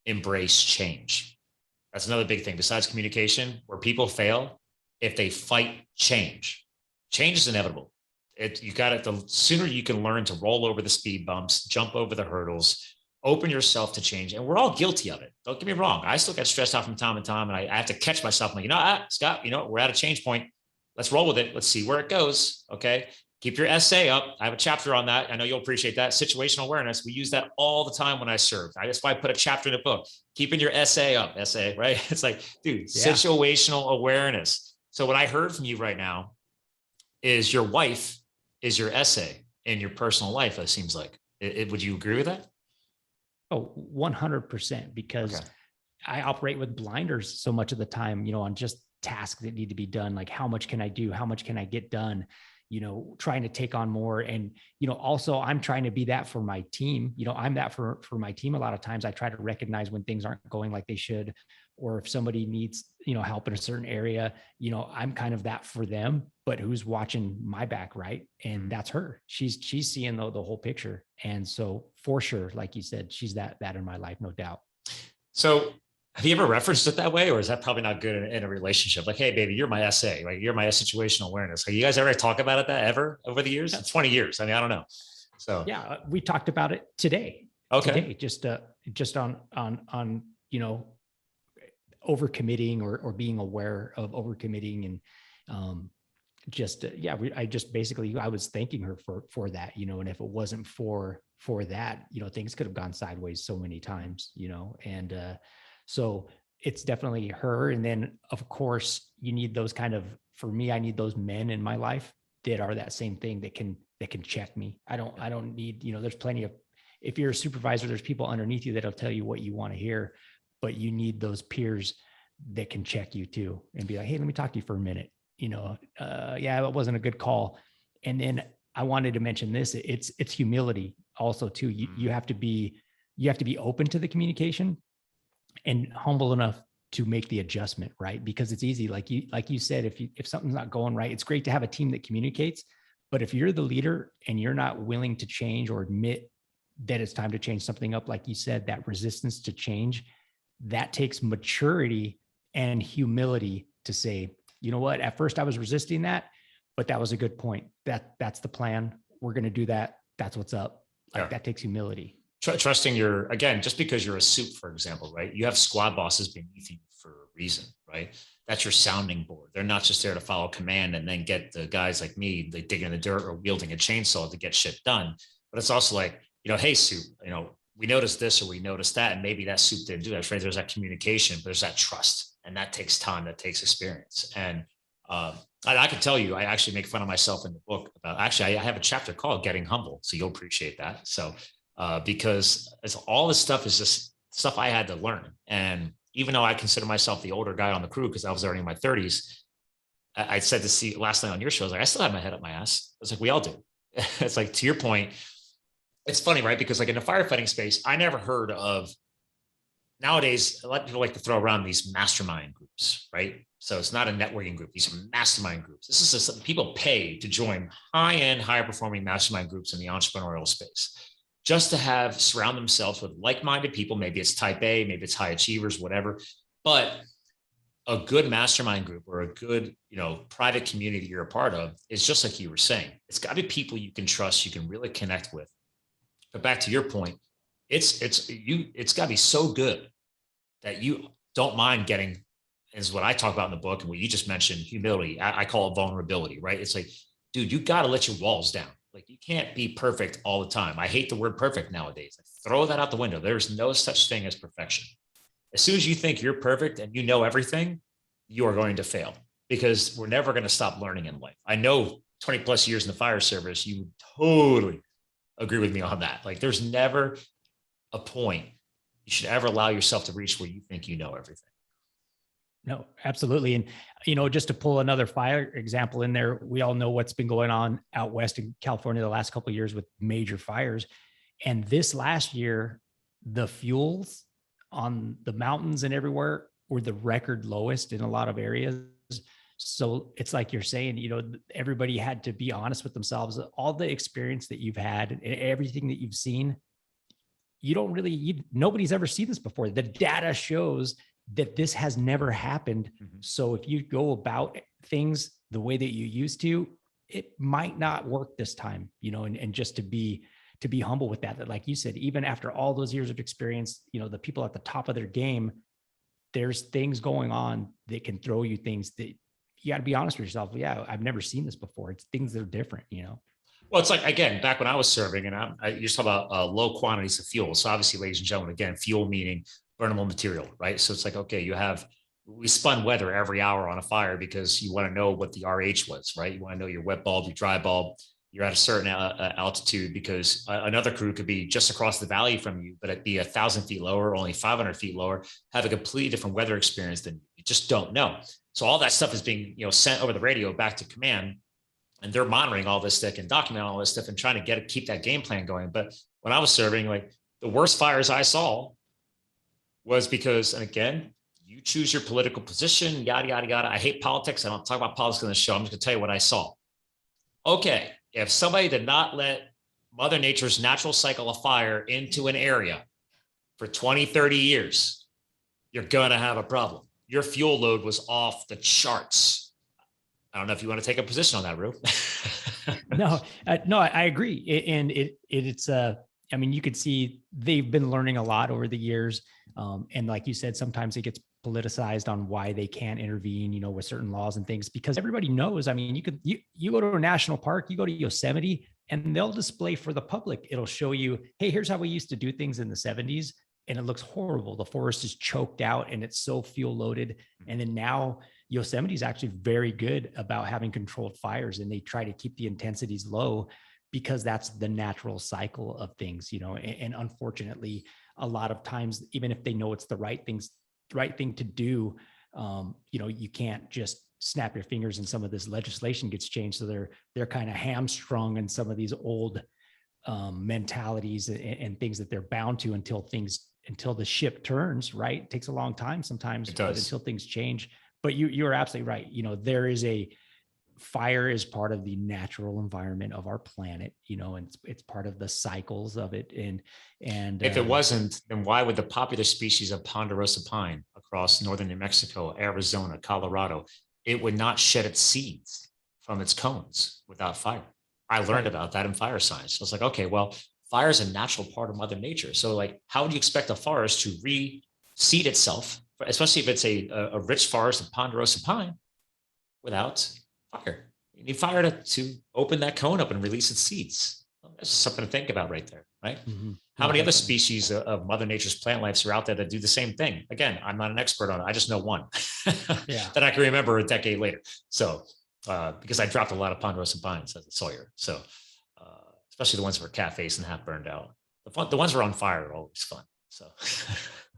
embrace change. That's another big thing besides communication. Where people fail, if they fight change is inevitable. The sooner you can learn to roll over the speed bumps, jump over the hurdles, open yourself to change. And we're all guilty of it. Don't get me wrong. I still get stressed out from time to time, and I have to catch myself. I'm like, Scott, we're at a change point. Let's roll with it. Let's see where it goes. Okay. Keep your essay up. I have a chapter on that. I know you'll appreciate that. Situational awareness. We use that all the time when I serve. That's why I put a chapter in the book. Keeping your essay up. Essay, right? It's like, dude, situational awareness. So what I heard from you right now is your wife is your essay in your personal life, it seems like. Would you agree with that? Oh, 100%, because I operate with blinders so much of the time, on just tasks that need to be done. Like, how much can I do? How much can I get done? Trying to take on more. And, also I'm trying to be that for my team. I'm that for my team. A lot of times I try to recognize when things aren't going like they should, or if somebody needs, help in a certain area, I'm kind of that for them, but who's watching my back, right? And that's her. She's seeing the whole picture. And so for sure, like you said, she's that in my life, no doubt. So have you ever referenced it that way, or is that probably not good in a relationship? Like, hey, baby, you're my SA, right? You're my situational awareness. Have you guys ever talk about it that ever over the years? It's 20 years. I mean, I don't know. So yeah, we talked about it today. Okay. Today, just on overcommitting or being aware of overcommitting, and I was thanking her for that, and if it wasn't for that, things could have gone sideways so many times, and so it's definitely her. And then of course you need those for me, I need those men in my life that are that same thing, that can check me. I don't need, there's plenty of, if you're a supervisor, there's people underneath you that'll tell you what you want to hear, but you need those peers that can check you too and be like, hey, let me talk to you for a minute. Yeah, that wasn't a good call. And then I wanted to mention this, it's humility also too. You have to be open to the communication and humble enough to make the adjustment, right? Because it's easy. Like you said, if something's not going right, it's great to have a team that communicates, but if you're the leader and you're not willing to change or admit that it's time to change something up, like you said, that resistance to change, that takes maturity and humility to say, you know what, at first I was resisting that, but that was a good point. That's the plan. We're going to do that. That's what's up. Like, that takes humility. Trusting again, just because you're a soup, for example, right? You have squad bosses beneath you for a reason, right? That's your sounding board. They're not just there to follow command and then get the guys like me, like digging in the dirt or wielding a chainsaw to get shit done. But it's also like, hey, soup, we noticed this or we noticed that, and maybe that soup didn't do that, right? There's that communication, but there's that trust, and that takes time, that takes experience. And I can tell you, I actually make fun of myself in the book about, I have a chapter called Getting Humble. So you'll appreciate that. So because all this stuff is just stuff I had to learn. And even though I consider myself the older guy on the crew, because I was already in my 30s, I said to see last night on your show, I was like, I still have my head up my ass. I was like, we all do. It's like, to your point, it's funny, right? Because like in the firefighting space, I never heard of, nowadays, a lot of people like to throw around these mastermind groups, right? So it's not a networking group. These are mastermind groups. This is something people pay to join high-end, higher-performing mastermind groups in the entrepreneurial space, just to surround themselves with like-minded people. Maybe it's type A, maybe it's high achievers, whatever. But a good mastermind group or a good, private community you're a part of is just like you were saying. It's got to be people you can trust, you can really connect with. But back to your point, it's got to be so good that you don't mind getting, is what I talk about in the book, and what you just mentioned, humility. I call it vulnerability, right? It's like, dude, you got to let your walls down. Like, you can't be perfect all the time. I hate the word perfect nowadays. Throw that out the window. There's no such thing as perfection. As soon as you think you're perfect and you know everything, you are going to fail, because we're never going to stop learning in life. I know 20 plus years in the fire service, you totally agree with me on that. Like, there's never a point you should ever allow yourself to reach where you think you know everything. No, absolutely. And, just to pull another fire example in there, we all know what's been going on out west in California the last couple of years with major fires. And this last year, the fuels on the mountains and everywhere were the record lowest in a lot of areas. So it's like you're saying, everybody had to be honest with themselves. All the experience that you've had and everything that you've seen, nobody's ever seen this before. The data shows that this has never happened. Mm-hmm. So if you go about things the way that you used to, it might not work this time, and just to be humble with that, like you said, even after all those years of experience, the people at the top of their game, there's things going on that can throw you things that you got to be honest with yourself. Yeah, I've never seen this before. It's things that are different, Well, it's like, again, back when I was serving, and you're talking about low quantities of fuel. So obviously, ladies and gentlemen, again, fuel meaning burnable material, right? So it's like, okay, we spun weather every hour on a fire because you want to know what the RH was, right? You want to know your wet bulb, your dry bulb. you're at a certain altitude, because another crew could be just across the valley from you, but it'd be 1,000 feet lower, only 500 feet lower, have a completely different weather experience than you just don't know. So all that stuff is being, sent over the radio back to command, and they're monitoring all this stuff and documenting all this stuff and trying to keep that game plan going. But when I was serving, like, the worst fires I saw was because, and again, you choose your political position, yada, yada, yada. I hate politics. I don't talk about politics on the show. I'm just gonna tell you what I saw. Okay, if somebody did not let Mother Nature's natural cycle of fire into an area for 20, 30 years, you're gonna have a problem. Your fuel load was off the charts. I don't know if you want to take a position on that, Rue. No, I agree. And it's I mean, you could see they've been learning a lot over the years. And like you said, sometimes it gets politicized on why they can't intervene, with certain laws and things, because everybody knows. I mean, you go to a national park, you go to Yosemite, and they'll display for the public. It'll show you, hey, here's how we used to do things in the 70s. And it looks horrible. The forest is choked out and it's so fuel loaded. And then now Yosemite is actually very good about having controlled fires, and they try to keep the intensities low because that's the natural cycle of things, and unfortunately, a lot of times, even if they know it's the right thing to do, you can't just snap your fingers and some of this legislation gets changed. So they're kind of hamstrung in some of these old mentalities and things that they're bound to until the ship turns, right? It takes a long time sometimes, but until things change. But you're absolutely right. There is fire is part of the natural environment of our planet, and it's part of the cycles of it. And if it wasn't, then why would the popular species of ponderosa pine across northern New Mexico, Arizona, Colorado, it would not shed its seeds from its cones without fire? I learned about that in fire science. So I was like, okay, well, fire is a natural part of Mother Nature. So, like, how would you expect a forest to reseed itself, especially if it's a rich forest of ponderosa pine, without fire? You need fire to open that cone up and release its seeds. Well, that's something to think about right there, right? Mm-hmm. How many other species of Mother Nature's plant lives are out there that do the same thing? Again, I'm not an expert on it. I just know one that I can remember a decade later. So, because I dropped a lot of ponderosa pines as a sawyer. So, especially the ones that were cat-faced and half burned out. The ones that are on fire are always fun. So,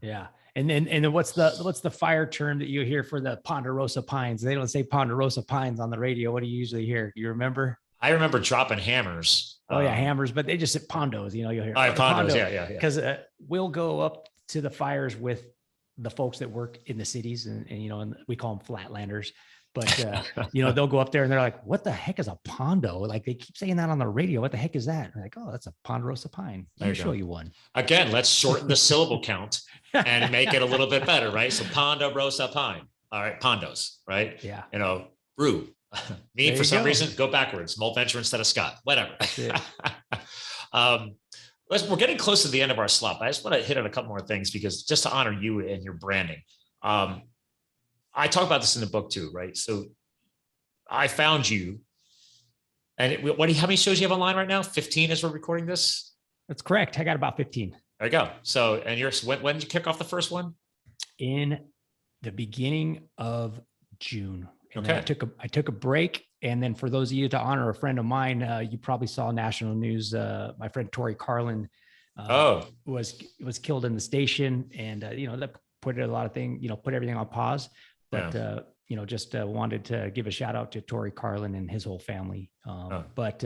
yeah. And then what's the fire term that you hear for the ponderosa pines? They don't say ponderosa pines on the radio. What do you usually hear? You remember? I remember dropping hammers. Oh yeah, hammers, but they just say pondos. You'll hear. Pondos, pondo. Yeah. Because we'll go up to the fires with the folks that work in the cities, and and we call them flatlanders. But they'll go up there and they're like, "What the heck is a pondo?" Like, they keep saying that on the radio. What the heck is that? And like, "Oh, that's a ponderosa pine." Let me show you one. Again, let's shorten the syllable count and make it a little bit better, right? So ponderosa pine. All right, pondos, right? Yeah. Rue. Me, for some reason, go backwards. Mulventure instead of Scott. Whatever. That's it. We're getting close to the end of our slot. I just want to hit on a couple more things, because just to honor you and your branding. I talk about this in the book too, right? So I found you, and how many shows you have online right now? 15 as we're recording this? That's correct. I got about 15. There you go. So, and when did you kick off the first one? In the beginning of June. And okay. I took a break. And then, for those of you, to honor a friend of mine, you probably saw national news. My friend Tori Carlin was killed in the station, and that put a lot of things, put everything on pause. But just wanted to give a shout out to Tori Carlin and his whole family. But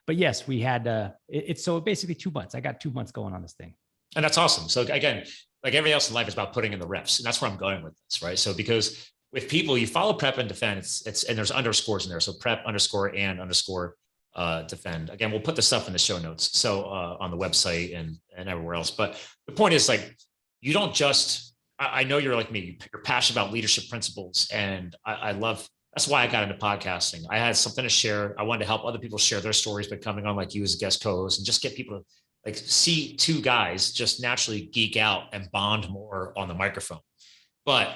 yes, we had it's so basically 2 months. I got 2 months going on this thing, and that's awesome. So again, like everything else in life, is about putting in the reps, and that's where I'm going with this, right? So because with people, you follow prep and defend, it's and there's underscores in there, so prep _ and _ defend. Again, we'll put the stuff in the show notes, so on the website and everywhere else. But the point is, like, you don't just. I know you're like me. You're passionate about leadership principles, and I love. That's why I got into podcasting. I had something to share. I wanted to help other people share their stories by coming on like you as a guest co-host, and just get people to like see two guys just naturally geek out and bond more on the microphone. But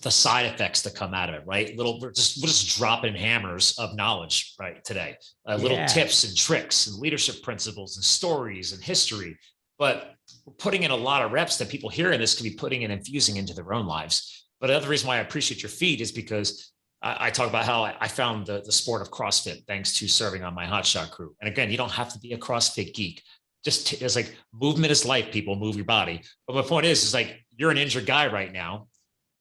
the side effects that come out of it, right? We're just dropping hammers of knowledge, right? Today, little tips and tricks and leadership principles and stories and history. But we're putting in a lot of reps that people hearing this can be putting and infusing into their own lives. But another reason why I appreciate your feed is because I talk about how I found the sport of CrossFit thanks to serving on my Hotshot crew. And again, you don't have to be a CrossFit geek. Just it's like movement is life, people move your body. But my point is like, you're an injured guy right now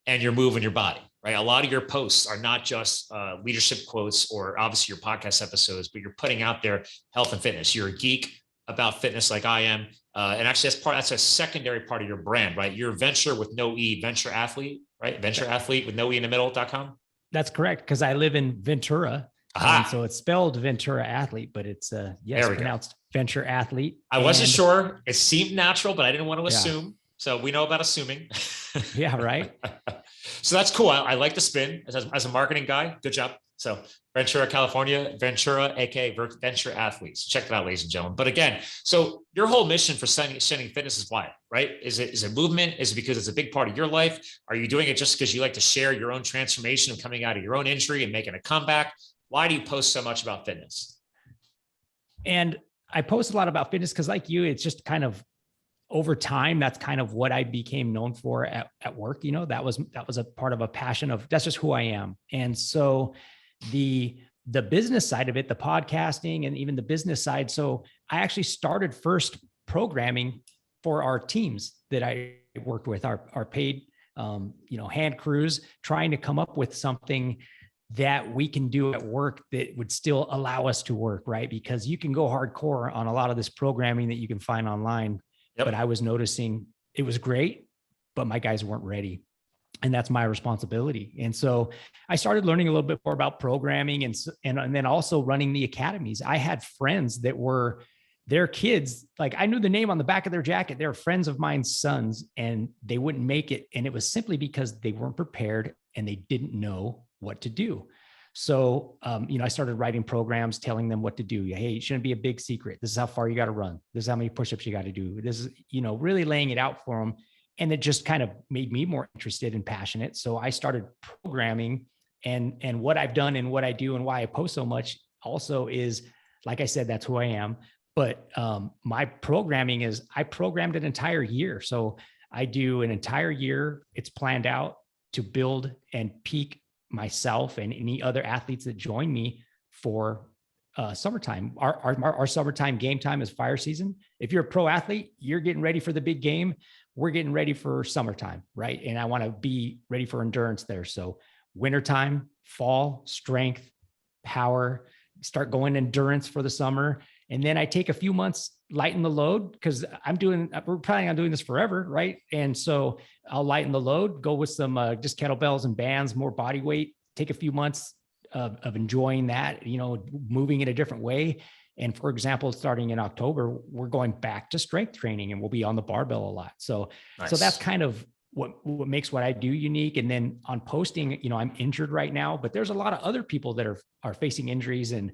and you're moving your body, right? A lot of your posts are not just leadership quotes or obviously your podcast episodes, but you're putting out there health and fitness. You're a geek about fitness like I am. And actually that's a secondary part of your brand, right? You're venture with no E, venture athlete, right? Venture athlete with no E in the middle.com. That's correct. Because I live in Ventura. So it's spelled Ventura Athlete, but it's pronounced Venture Athlete. I wasn't sure. It seemed natural, but I didn't want to assume. So we know about assuming. Yeah, right. So that's cool. I like the spin as a marketing guy. Good job. So Ventura, California, Ventura, aka Venture Athletes. Check that out, ladies and gentlemen. But again, so your whole mission for sending fitness is why, right? Is it movement? Is it because it's a big part of your life? Are you doing it just because you like to share your own transformation of coming out of your own injury and making a comeback? Why do you post so much about fitness? And I post a lot about fitness because like you, it's just kind of over time, that's kind of what I became known for at work. That was a part of a passion of, that's just who I am. And so the business side of it, the podcasting and even the business side. So I actually started first programming for our teams that I worked with, our paid, hand crews, trying to come up with something that we can do at work that would still allow us to work, right? Because you can go hardcore on a lot of this programming that you can find online. Yep. But I was noticing it was great, but my guys weren't ready. And that's my responsibility. And so I started learning a little bit more about programming and then also running the academies. I had friends that were their kids, like I knew the name on the back of their jacket. They're friends of mine's sons and they wouldn't make it. And it was simply because they weren't prepared and they didn't know what to do. So, I started writing programs, telling them what to do. Hey, it shouldn't be a big secret. This is how far you got to run. This is how many push-ups you got to do. This is, really laying it out for them. And it just kind of made me more interested and passionate. So I started programming and what I've done and what I do and why I post so much also is, like I said, that's who I am. But my programming is I programmed an entire year. So I do an entire year. It's planned out to build and peak myself and any other athletes that join me for summertime. Our summertime game time is fire season. If you're a pro athlete, you're getting ready for the big game. We're getting ready for summertime, right? And I want to be ready for endurance there. So wintertime, fall, strength, power, start going endurance for the summer. And then I take a few months, lighten the load because we're planning on doing this forever, right? And so I'll lighten the load, go with some just kettlebells and bands, more body weight, take a few months of enjoying that, moving in a different way. And for example, starting in October, we're going back to strength training and we'll be on the barbell a lot. So, nice. So that's kind of what makes what I do unique. And then on posting, I'm injured right now, but there's a lot of other people that are facing injuries and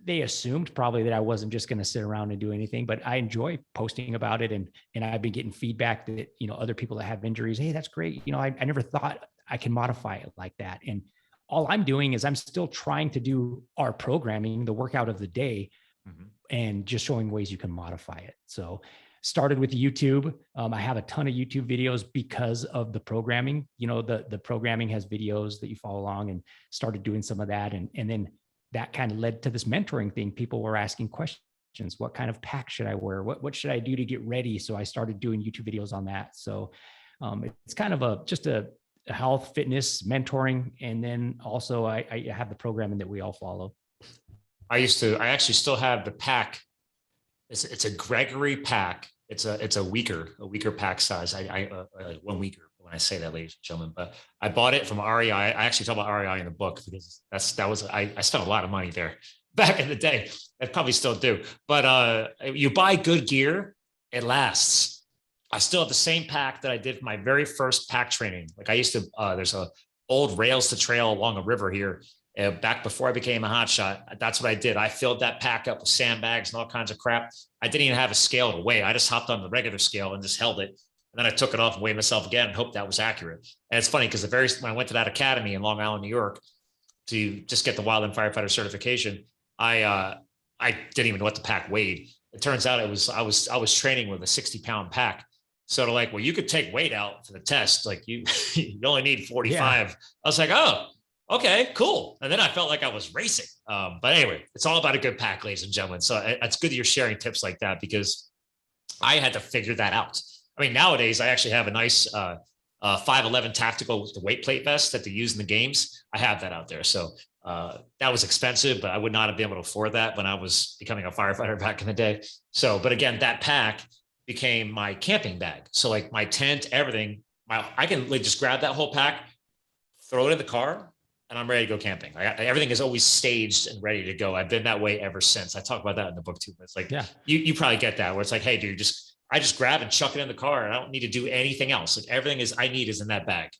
they assumed probably that I wasn't just going to sit around and do anything, but I enjoy posting about it. And I've been getting feedback that, other people that have injuries, hey, that's great. I never thought I can modify it like that. And all I'm doing is I'm still trying to do our programming, the workout of the day, and just showing ways you can modify it. So started with YouTube. I have a ton of YouTube videos because of the programming. The programming has videos that you follow along and started doing some of that. And then that kind of led to this mentoring thing. People were asking questions. What kind of pack should I wear? What should I do to get ready? So I started doing YouTube videos on that. So it's kind of just a health, fitness, mentoring. And then also I have the programming that we all follow. I actually still have the pack. It's a Gregory pack. It's a weaker pack size. I 1 weaker when I say that, ladies and gentlemen, but I bought it from REI. I actually talk about REI in the book because I spent a lot of money there back in the day. I probably still do, but you buy good gear, it lasts. I still have the same pack that I did for my very first pack training. Like I used to, there's a old rails to trail along a river here. Back before I became a hotshot, that's what I did. I filled that pack up with sandbags and all kinds of crap. I didn't even have a scale to weigh. I just hopped on the regular scale and just held it. And then I took it off and weighed myself again and hoped that was accurate. And it's funny because when I went to that academy in Long Island, New York, to just get the Wildland Firefighter certification, I didn't even know what the pack weighed. It turns out I was training with a 60-pound pack. So they're like, well, you could take weight out for the test. Like you only need 45. Yeah. I was like, oh, okay, cool. And then I felt like I was racing. But anyway, it's all about a good pack, ladies and gentlemen. So it's good that you're sharing tips like that, because I had to figure that out. I mean, nowadays I actually have a nice 511 tactical with the weight plate vest that they use in the games. I have that out there. So that was expensive, but I would not have been able to afford that when I was becoming a firefighter back in the day. So, but again, that pack became my camping bag. So like my tent, everything, I can like just grab that whole pack, throw it in the car, and I'm ready to go camping. Everything is always staged and ready to go. I've been that way ever since. I talk about that in the book too. But it's like, yeah, you probably get that, where it's like, hey, dude, I just grab and chuck it in the car. And I don't need to do anything else. Like everything I need is in that bag.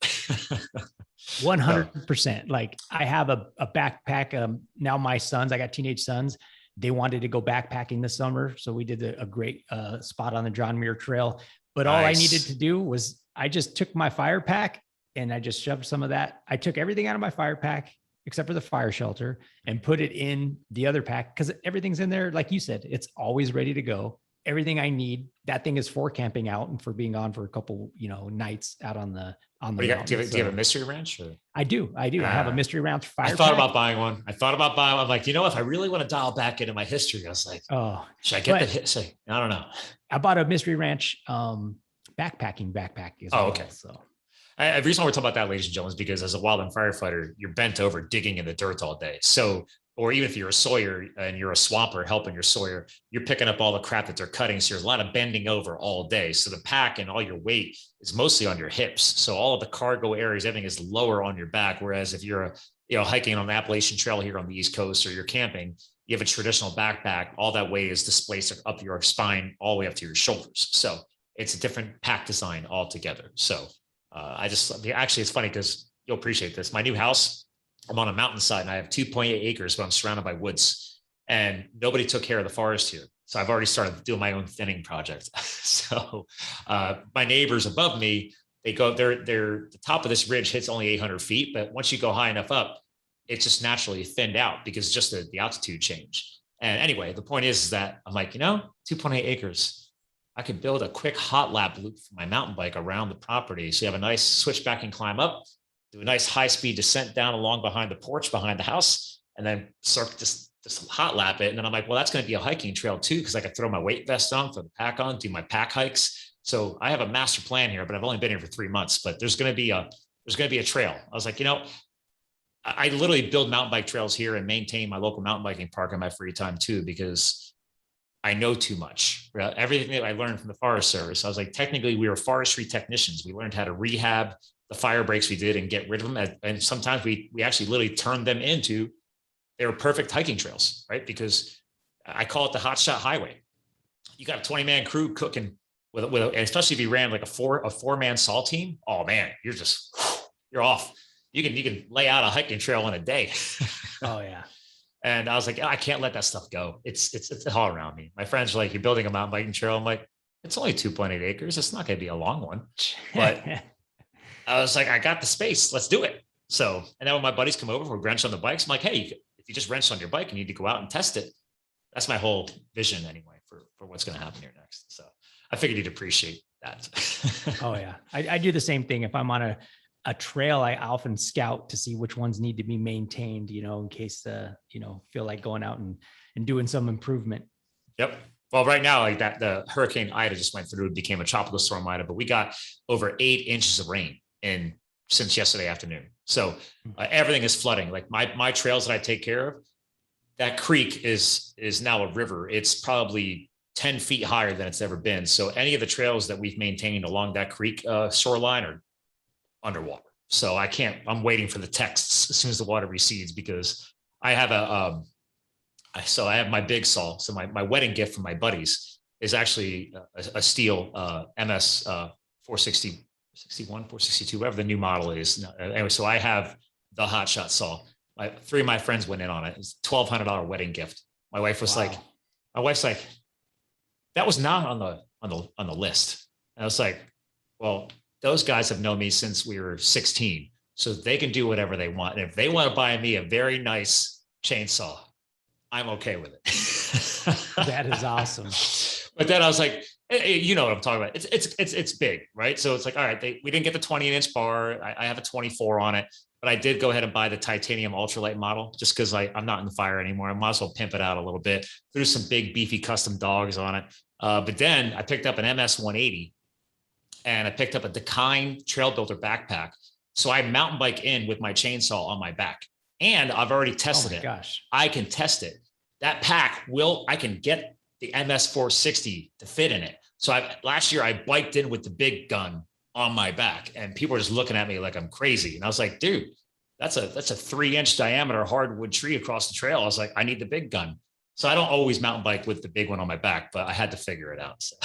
100%. Like I have a backpack. Now my sons, I got teenage sons. They wanted to go backpacking this summer. So we did a great spot on the John Muir Trail. But all I needed to do was I just took my fire pack and I just shoved some of that. I took everything out of my fire pack except for the fire shelter and put it in the other pack, because everything's in there. Like you said, it's always ready to go. Everything I need. That thing is for camping out and for being on for a couple, nights out on the mountain. Do you have a mystery ranch? Or? I do. I have a mystery ranch fire. I thought about buying one. I'm like, if I really want to dial back into my history, I was like, oh, should I get the history? I don't know. I bought a mystery ranch backpack as well. Okay. So the reason we're talking about that, ladies and gentlemen, is because as a wildland firefighter, you're bent over digging in the dirt all day. So, or even if you're a sawyer and you're a swamper helping your sawyer, you're picking up all the crap that they're cutting. So there's a lot of bending over all day. So the pack and all your weight is mostly on your hips. So all of the cargo areas, everything is lower on your back. Whereas if you're hiking on the Appalachian Trail here on the East Coast, or you're camping, you have a traditional backpack, all that weight is displaced up your spine all the way up to your shoulders. So it's a different pack design altogether. So actually, it's funny because you'll appreciate this. My new house, I'm on a mountainside and I have 2.8 acres, but I'm surrounded by woods, and nobody took care of the forest here. So I've already started doing my own thinning project. So my neighbors above me, the top of this ridge hits only 800 feet, but once you go high enough up, it's just naturally thinned out because just the altitude change. And anyway, the point is that I'm like, 2.8 acres, I could build a quick hot lap loop for my mountain bike around the property. So you have a nice switchback and climb up, do a nice high-speed descent down along behind the porch behind the house, and then just hot lap it. And then I'm like, well, that's going to be a hiking trail too, because I could throw my weight vest on, throw the pack on, do my pack hikes. So I have a master plan here, but I've only been here for 3 months. But there's going to be a trail. I was like, I literally build mountain bike trails here and maintain my local mountain biking park in my free time too, because I know too much. Everything that I learned from the Forest Service, I was like, technically we were forestry technicians. We learned how to rehab the fire breaks we did and get rid of them. And sometimes we actually literally turned them into, they were perfect hiking trails, right? Because I call it the Hotshot Highway. You got a 20-man crew cooking with especially if you ran like a four-man saw team. Oh man, you're off. You can lay out a hiking trail in a day. Oh yeah. And I was like, I can't let that stuff go. It's all around me. My friends are like, you're building a mountain biking trail. I'm like, it's only 2.8 acres. It's not going to be a long one. But I was like, I got the space. Let's do it. So, and then when my buddies come over, we wrench on the bikes. I'm like, hey, if you just wrench on your bike, you need to go out and test it. That's my whole vision anyway for what's going to happen here next. So I figured you'd appreciate that. Oh yeah. I do the same thing. If I'm on a trail, I often scout to see which ones need to be maintained, in case, feel like going out and doing some improvement. Yep. Well, right now, like that, the Hurricane Ida just went through. It became a tropical storm Ida, but we got over 8 inches of rain since yesterday afternoon. So everything is flooding. Like my trails that I take care of, that creek is now a river. It's probably 10 feet higher than it's ever been. So any of the trails that we've maintained along that creek shoreline are underwater. So I'm waiting for the texts as soon as the water recedes, because I have I have my big saw. So my wedding gift from my buddies is actually a steel MS 460, 61, 462, whatever the new model is. Anyway, so I have the Hotshot saw. 3 of my friends went in on it. It's $1,200 wedding gift. My wife was like, that was not on the list. And I was like, well, those guys have known me since we were 16, so they can do whatever they want. And if they want to buy me a very nice chainsaw, I'm okay with it. That is awesome. But then I was like, hey, you know what I'm talking about. It's big, right? So it's like, all right, we didn't get the 20-inch bar. I have a 24 on it, but I did go ahead and buy the titanium ultralight model just because I'm not in the fire anymore. I might as well pimp it out a little bit. Threw some big beefy custom dogs on it. But then I picked up an MS 180 and I picked up a Dakine Trail Builder backpack. So I mountain bike in with my chainsaw on my back, and I've already tested it. Gosh, I can test it. That pack I can get the MS 460 to fit in it. So last year I biked in with the big gun on my back, and people were just looking at me like I'm crazy. And I was like, dude, that's a 3-inch diameter hardwood tree across the trail. I was like, I need the big gun. So I don't always mountain bike with the big one on my back, but I had to figure it out. So.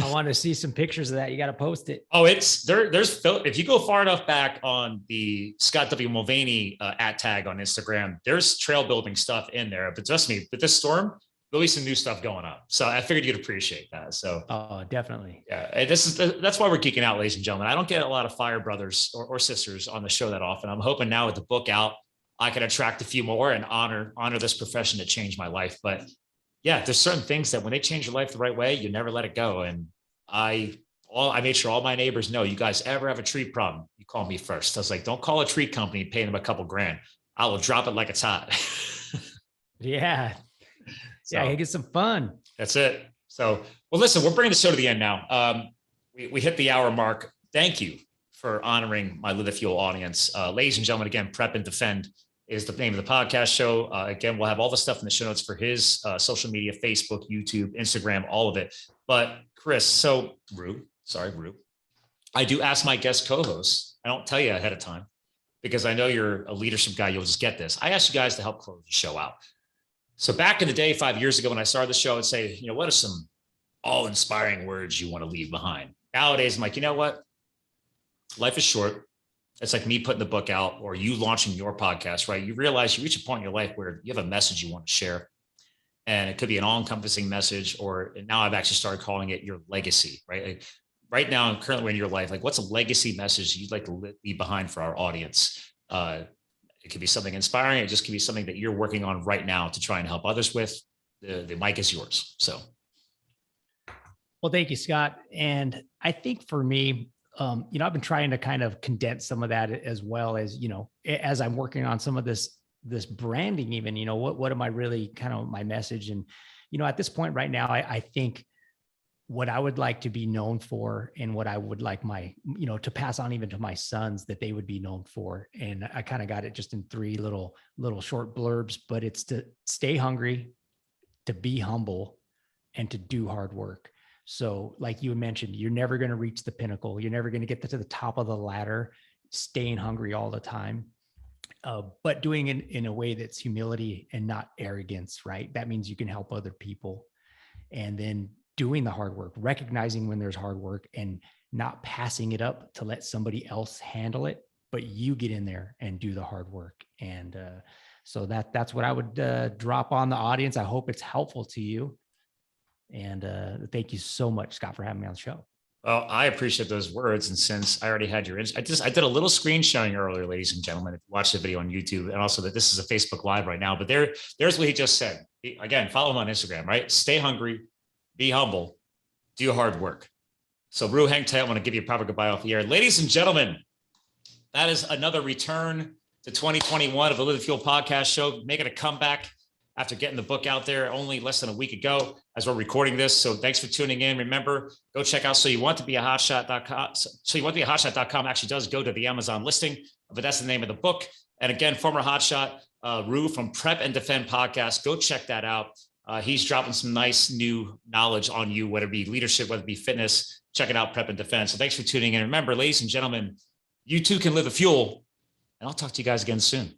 I want to see some pictures of that. You got to post it. Oh, there's if you go far enough back on the Scott W. Mulvaney @ on Instagram, there's trail building stuff in there. But trust me, with this storm, there'll be some new stuff going up. So I figured you'd appreciate that. So definitely. Yeah, that's why we're geeking out, ladies and gentlemen. I don't get a lot of fire brothers or sisters on the show that often. I'm hoping now with the book out, I can attract a few more and honor this profession that changed my life. But yeah, there's certain things that when they change your life the right way, you never let it go. And I made sure all my neighbors know, you guys ever have a tree problem, you call me first. I was like, don't call a tree company, pay them a couple grand. I will drop it like it's hot. Yeah. So, yeah, get some fun. That's it. So, well, listen, we're bringing the show to the end now. We hit the hour mark. Thank you for honoring my Live the Fuel audience. Ladies and gentlemen, again, Prep and Defend is the name of the podcast show. Again, we'll have all the stuff in the show notes for his social media, Facebook, YouTube, Instagram, all of it. But Chris, Rue, I do ask my guest co-hosts, I don't tell you ahead of time because I know you're a leadership guy. You'll just get this. I ask you guys to help close the show out. So back in the day, 5 years ago, when I started the show, I'd say, what are some all-inspiring words you want to leave behind? Nowadays, I'm like, you know what? Life is short. It's like me putting the book out or you launching your podcast, right? You realize you reach a point in your life where you have a message you want to share. And it could be an all-encompassing message, or now I've actually started calling it your legacy, right? Like right now, I'm currently in your life. Like, what's a legacy message you'd like to leave behind for our audience? It could be something inspiring. It just could be something that you're working on right now to try and help others with. The mic is yours. So. Well, thank you, Scott. And I think for me, I've been trying to kind of condense some of that as well as, as I'm working on some of this branding, even, what am I really kind of my message? And, at this point right now, I think what I would like to be known for and what I would like my, to pass on even to my sons that they would be known for. And I kind of got it just in 3 little short blurbs, but it's to stay hungry, to be humble, and to do hard work. So like you mentioned, you're never going to reach the pinnacle. You're never going to get to the top of the ladder, staying hungry all the time, but doing it in a way that's humility and not arrogance, right? That means you can help other people. And then doing the hard work, recognizing when there's hard work and not passing it up to let somebody else handle it, but you get in there and do the hard work. And so that's what I would drop on the audience. I hope it's helpful to you. And thank you so much, Scott, for having me on the show. Well, I appreciate those words. And since I already had I did a little screen sharing earlier, ladies and gentlemen, if you watch the video on YouTube, and also that this is a Facebook Live right now, but there's what he just said. Again, follow him on Instagram, right? Stay hungry, be humble, do hard work. So Rue, hang tight. I want to give you a proper goodbye off the air. Ladies and gentlemen, that is another return to 2021 of the Live the Fuel podcast show, making a comeback after getting the book out there only less than a week ago as we're recording this. So thanks for tuning in. Remember, go check out SoYouWantToBeAHotshot.com. SoYouWantToBeAHotshot.com actually does go to the Amazon listing, but that's the name of the book. And again, former Hotshot, Rue from Prep and Defend podcast. Go check that out. He's dropping some nice new knowledge on you, whether it be leadership, whether it be fitness. Check it out, Prep and Defend. So thanks for tuning in. Remember, ladies and gentlemen, you too can live the fuel. And I'll talk to you guys again soon.